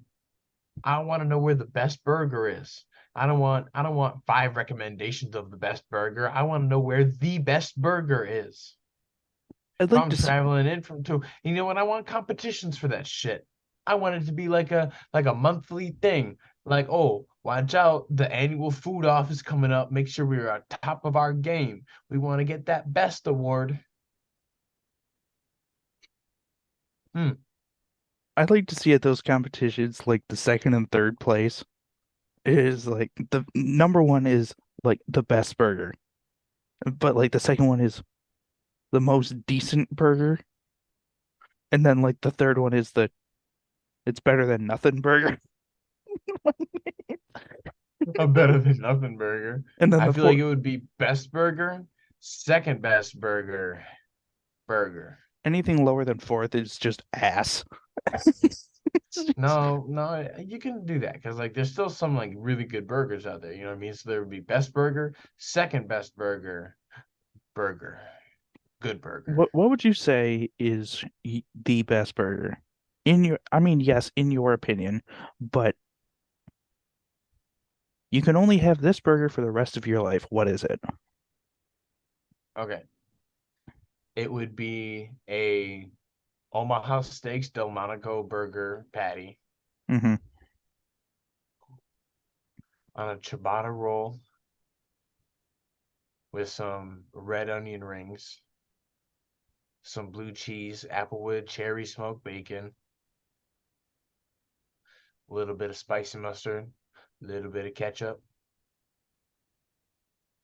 I want to know where the best burger is. I don't want five recommendations of the best burger. I want to know where the best burger is. I'd If like I'm to see, traveling in from to, you know what? I want competitions for that shit. I want it to be like a monthly thing. Like, oh, watch out, the annual food off is coming up. Make sure we're on top of our game. We want to get that best award. Hmm. I'd like to see at those competitions like the second and third place is like the number one is like the best burger, but like the second one is the most decent burger, and then like the third one is the it's better than nothing burger, A better than nothing burger. and then I the feel like fourth it would be best burger, second best burger. anything lower than fourth is just ass. No, no, you can do that because like there's still some like really good burgers out there. You know what I mean? So there would be best burger, second best burger, good burger. What would you say is the best burger? In your, I mean, yes, in your opinion, but you can only have this burger for the rest of your life. What is it? Okay, it would be a Omaha Steaks Delmonico burger patty Hmm. on a ciabatta roll with some red onion rings, some blue cheese, applewood, cherry smoked bacon, a little bit of spicy mustard, a little bit of ketchup,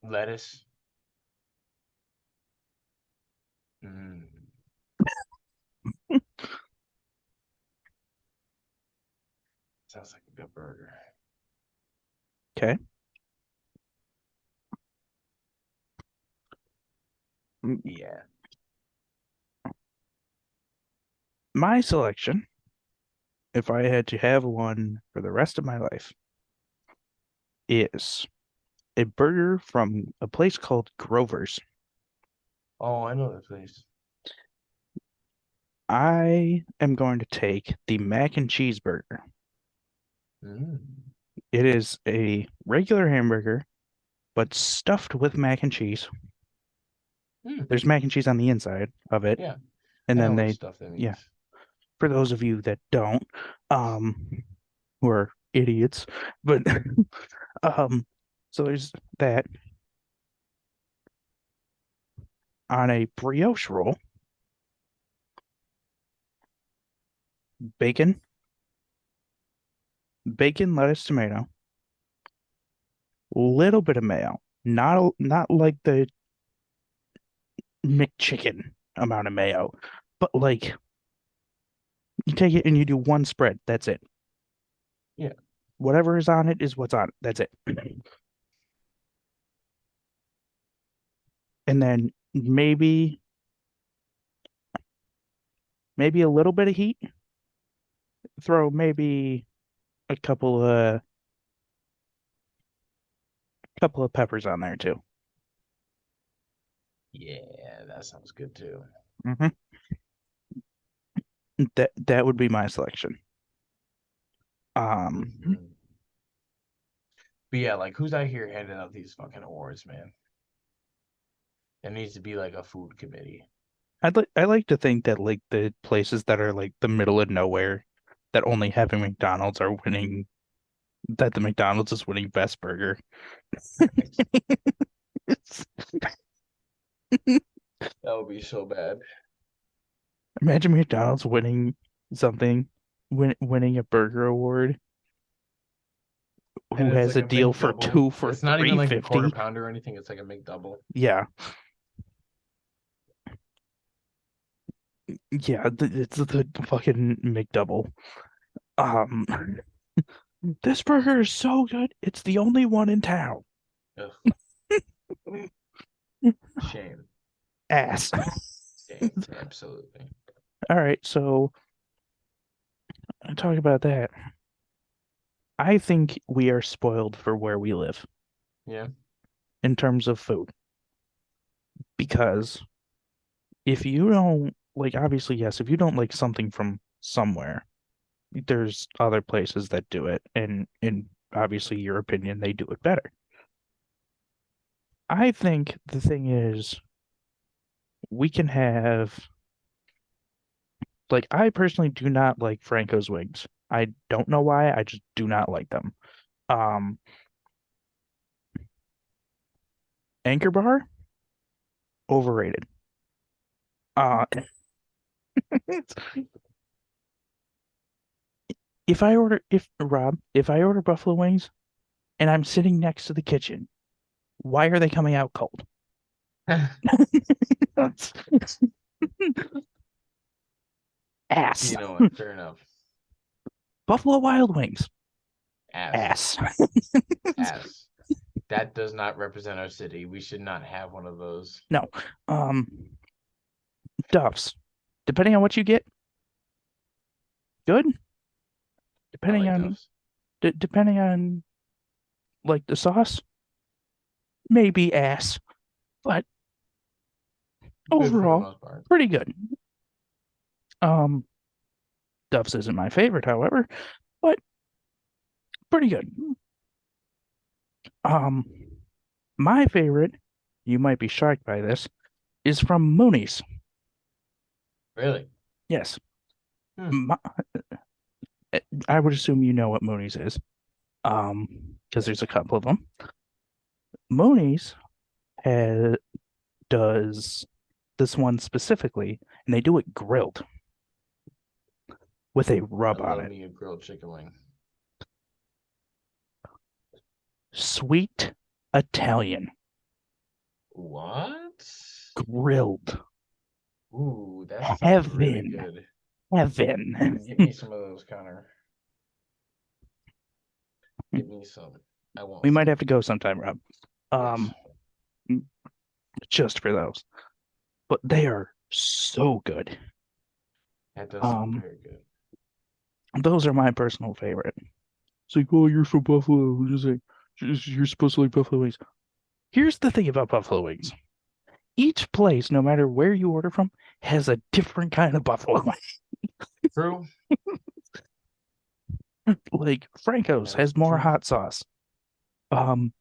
lettuce. Mm, sounds like a good burger. Okay. Yeah. My selection, if I had to have one for the rest of my life, is a burger from a place called Grover's. Oh, I know that place. I am going to take the mac and cheeseburger. Mm. It is a regular hamburger, but stuffed with mac and cheese. Mm. There's mac and cheese on the inside of it, Yeah, and I then know what they, stuff that yeah, means. for those of you that don't, um, who are idiots, but um, so there's that on a brioche roll, bacon, lettuce, tomato, little bit of mayo, not like the McChicken amount of mayo, but like you take it and you do one spread. That's it. Yeah. Whatever is on it is what's on it. That's it. And then maybe a little bit of heat. Throw maybe a couple of peppers on there too. Yeah, that sounds good too. Hmm. That would be my selection. Um, Hmm. But yeah, like who's out here handing out these fucking awards, man? It needs to be like a food committee. I like to think that like the places that are like the middle of nowhere that only have a McDonald's are winning that the McDonald's is winning best burger. It's- That would be so bad. Imagine McDonald's winning something, winning a burger award. And who it's has like a a deal for McDouble. two for It's not even like a quarter 350. pounder or anything. It's like a McDouble. Yeah, yeah, it's the fucking McDouble. Um, this burger is so good. It's the only one in town. Ugh, shame. Ass. Shame. Absolutely. All right, so talk about that. I think we are spoiled for where we live Yeah. in terms of food because if you don't like, obviously, yes, if you don't like something from somewhere, there's other places that do it, and in obviously your opinion, they do it better. I think the thing is, we can have like, I personally do not like Franco's wings. I don't know why, I just do not like them. Um, Anchor Bar, overrated. Uh, if I order buffalo wings and I'm sitting next to the kitchen, why are they coming out cold? Ass. You know what? Fair enough. Buffalo Wild Wings. Ass. Ass. Ass. That does not represent our city. We should not have one of those. No. Um, Duff's. Depending on what you get, good. I Depending like on Duff's. depending on like the sauce, maybe ass, but Good for the overall, most part. pretty good. Um, Duff's isn't my favorite, however, but pretty good. Um, my favorite, you might be shocked by this, is from Mooney's. Really? Yes, Hmm. my, I would assume you know what Mooney's is. Because there's a couple of them. Mooney's has, does this one specifically, and they do it grilled with a I rub on love it. me a grilled chicken wing. Sweet Italian, What? grilled, Ooh, that sounds really heaven, good. heaven. Get me some of those, Connor. Give me some. I want We might some. have to go sometime, Rob. Yes. Um, just for those, but they are so good. That does sound Um, very good. those are my personal favorite. It's like, oh, you're from Buffalo. It's like, you're supposed to like Buffalo wings. Here's the thing about buffalo wings. Each place, no matter where you order from, has a different kind of buffalo wing. True. Like Franco's That is has the more truth. hot sauce. Um,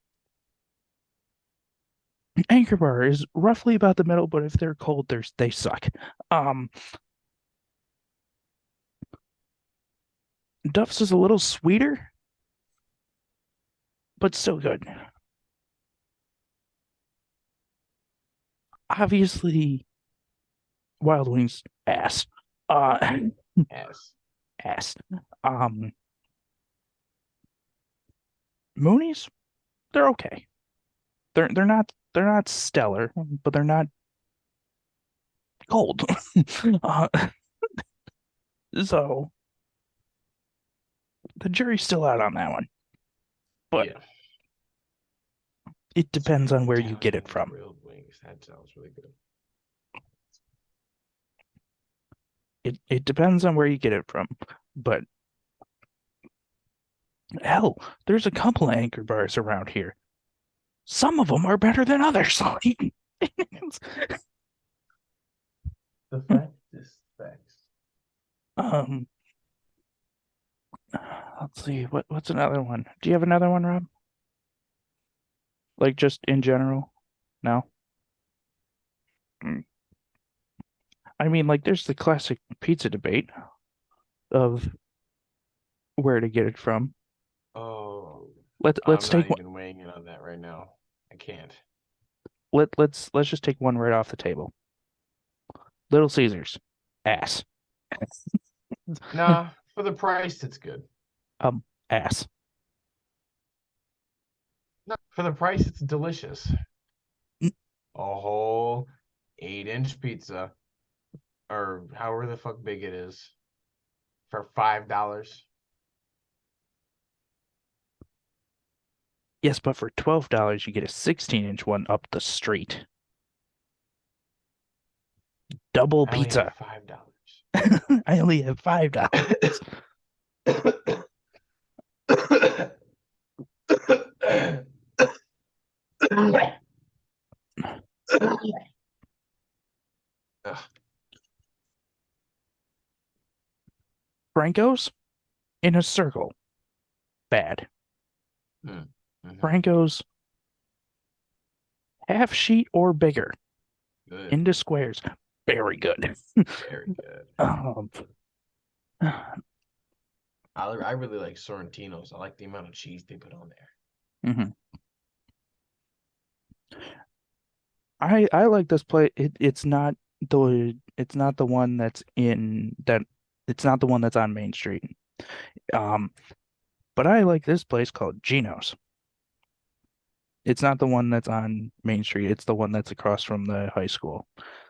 Anchor Bar is roughly about the middle, but if they're cold, they suck. Um, Duff's is a little sweeter, but still good. Obviously, Wild Wings ass. Uh, Ass. ass. Um, Mooney's, they're okay. They're not stellar, but they're not cold. uh, so the jury's still out on that one, but Yeah. it depends Sweet on where you get it Italian from. grilled wings. That sounds really good. It depends on where you get it from, but hell, there's a couple of Anchor Bars around here. Some of them are better than others. The fact is facts. um, let's see what's another one. Do you have another one, Rob? Like just in general? No. Mm. I mean, like there's the classic pizza debate of where to get it from. Oh, Let's I'm not take one. even weighing in on that right now. I can't. Let's just take one right off the table. Little Caesars, ass. Nah, for the price, it's good. Um, ass. For the price, it's delicious. N- A whole 8-inch pizza, or however the fuck big it is, for $5. Yes, but for $12 you get a 16-inch one up the street. Double I only have pizza. $5. I only have $5. Ugh. Franco's in a circle. Bad. Mm, mhm. Franco's half sheet or bigger Good. into squares. Very good. Very good. Um, I really like Sorrentinos. I like the amount of cheese they put on there. mhm. I like this play. It's not the one that's in that it's not the one that's on Main Street. Um, but I like this place called Gino's. It's not the one that's on Main Street. It's the one that's across from the high school.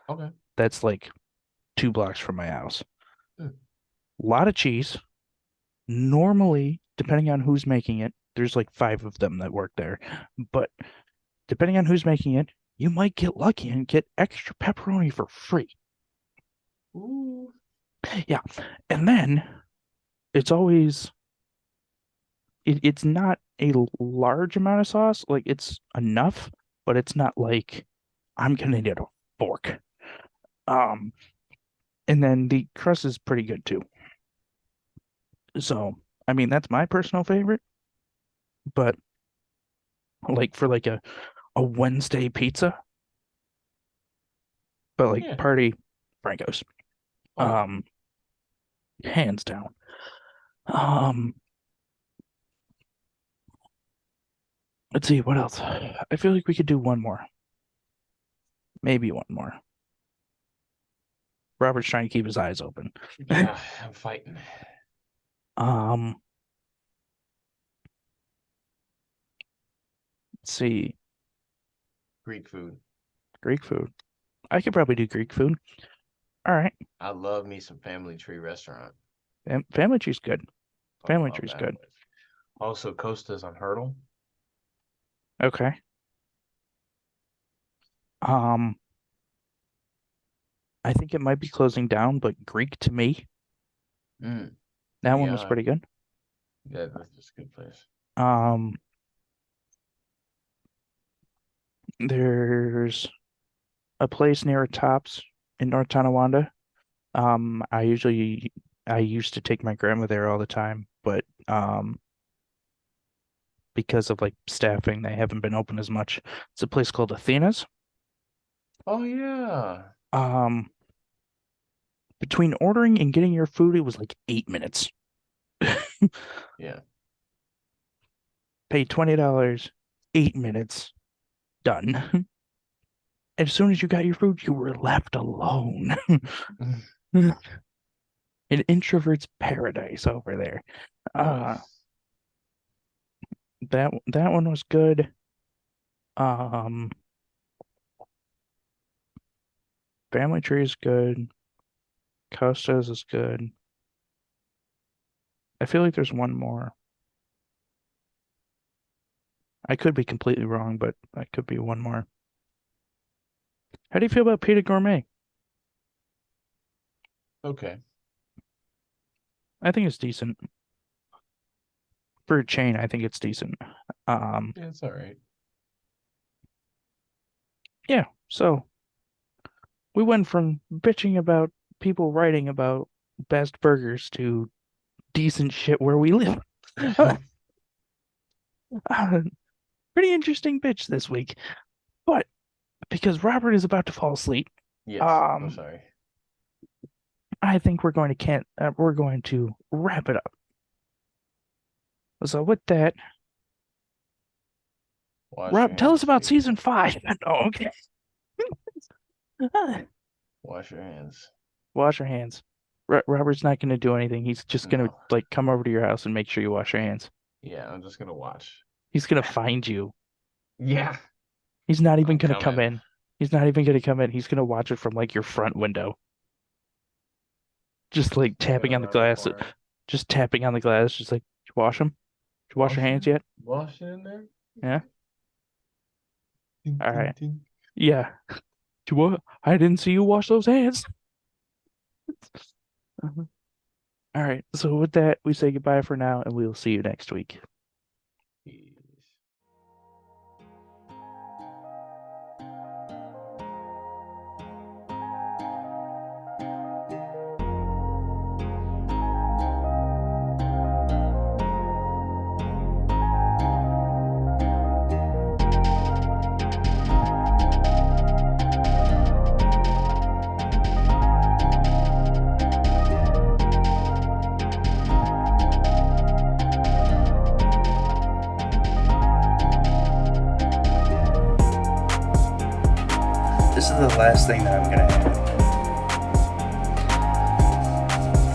Okay. That's like 2 blocks from my house. Mm. A lot of cheese. Normally, depending on who's making it, there's like 5 of them that work there. But depending on who's making it, you might get lucky and get extra pepperoni for free. Ooh. Yeah. And then it's always it's not a large amount of sauce. Like it's enough, but it's not like I'm gonna need a fork. Um, and then the crust is pretty good too. So, I mean, that's my personal favorite, but like for like a Wednesday pizza, but like Yeah. party Franco's. Oh yeah. Um, hands down. Um, let's see what else. I feel like we could do one more. Maybe one more. Robert's trying to keep his eyes open. Yeah, I'm fighting. Um, let's see. Greek food. Greek food. I could probably do Greek food. All right. I love me some Family Tree restaurant. Family tree's good. Fucking Family love tree's that good. place. Also, Costa's on Hurdle. Okay. Um, I think it might be closing down, but Greek to me, Mm. that one was Yeah, pretty good. yeah, that's just a good place. Um, there's a place near Tops in North Tonawanda. Um, I usually I used to take my grandma there all the time, but because of like staffing, they haven't been open as much. It's a place called Athena's. Oh yeah. Um, between ordering and getting your food, it was like 8 minutes. Yeah. Pay $20, 8 minutes, done. As soon as you got your food, you were left alone. An introvert's paradise over there. Uh, Nice. that one was good. Um, Family Tree is good. Costa's is good. I feel like there's one more. I could be completely wrong, but I could be one more. How do you feel about Pita Gourmet? Okay. I think it's decent. For a chain, I think it's decent. Um, Yeah, it's all right. yeah, so we went from bitching about people writing about best burgers to decent shit where we live. Pretty interesting bitch this week. But because Robert is about to fall asleep, Yes. I'm um, sorry. I think we're going to wrap it up. So with that, Wash your Rob, tell us hands, about people. season 5. Oh, okay. Wash your hands. Wash your hands. Robert's not going to do anything. He's just going to No. like come over to your house and make sure you wash your hands. Yeah, I'm just gonna watch. He's going to find you. Yeah. He's not even I'm gonna come coming. in. He's not even gonna come in. He's gonna watch it from like your front window. Just like Coming tapping on the around the glass. corner. Just tapping on the glass, just like, did you wash them? Did you wash your Wash it. hands yet? Wash it in there. Yeah. Ding, All ding, right. ding. Yeah. Do what? I didn't see you wash those hands. Uh-huh. All right. So with that, we say goodbye for now, and we'll see you next week. Peace. This is the last thing that I'm gonna add.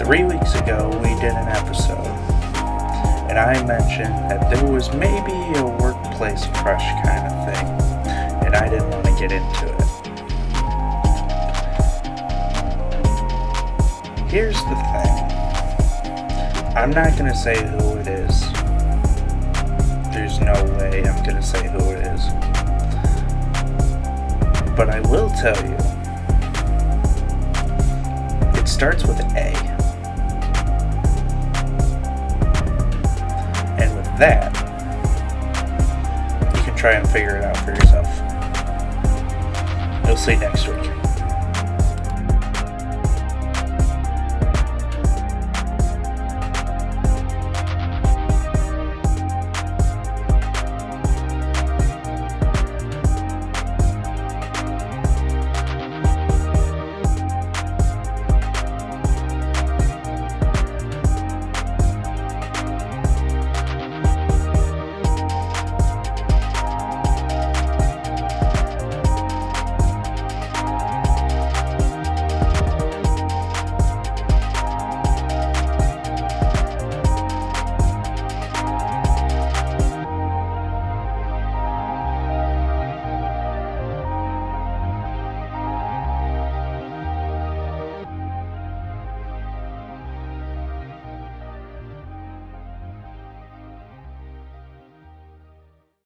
3 weeks ago, we did an episode, and I mentioned that there was maybe a workplace crush kind of thing, and I didn't want to get into it. Here's the thing. I'm not gonna say who it is. There's no way I'm gonna say who it is. But I will tell you, it starts with A. And with that, you can try and figure it out for yourself. We'll see you next week.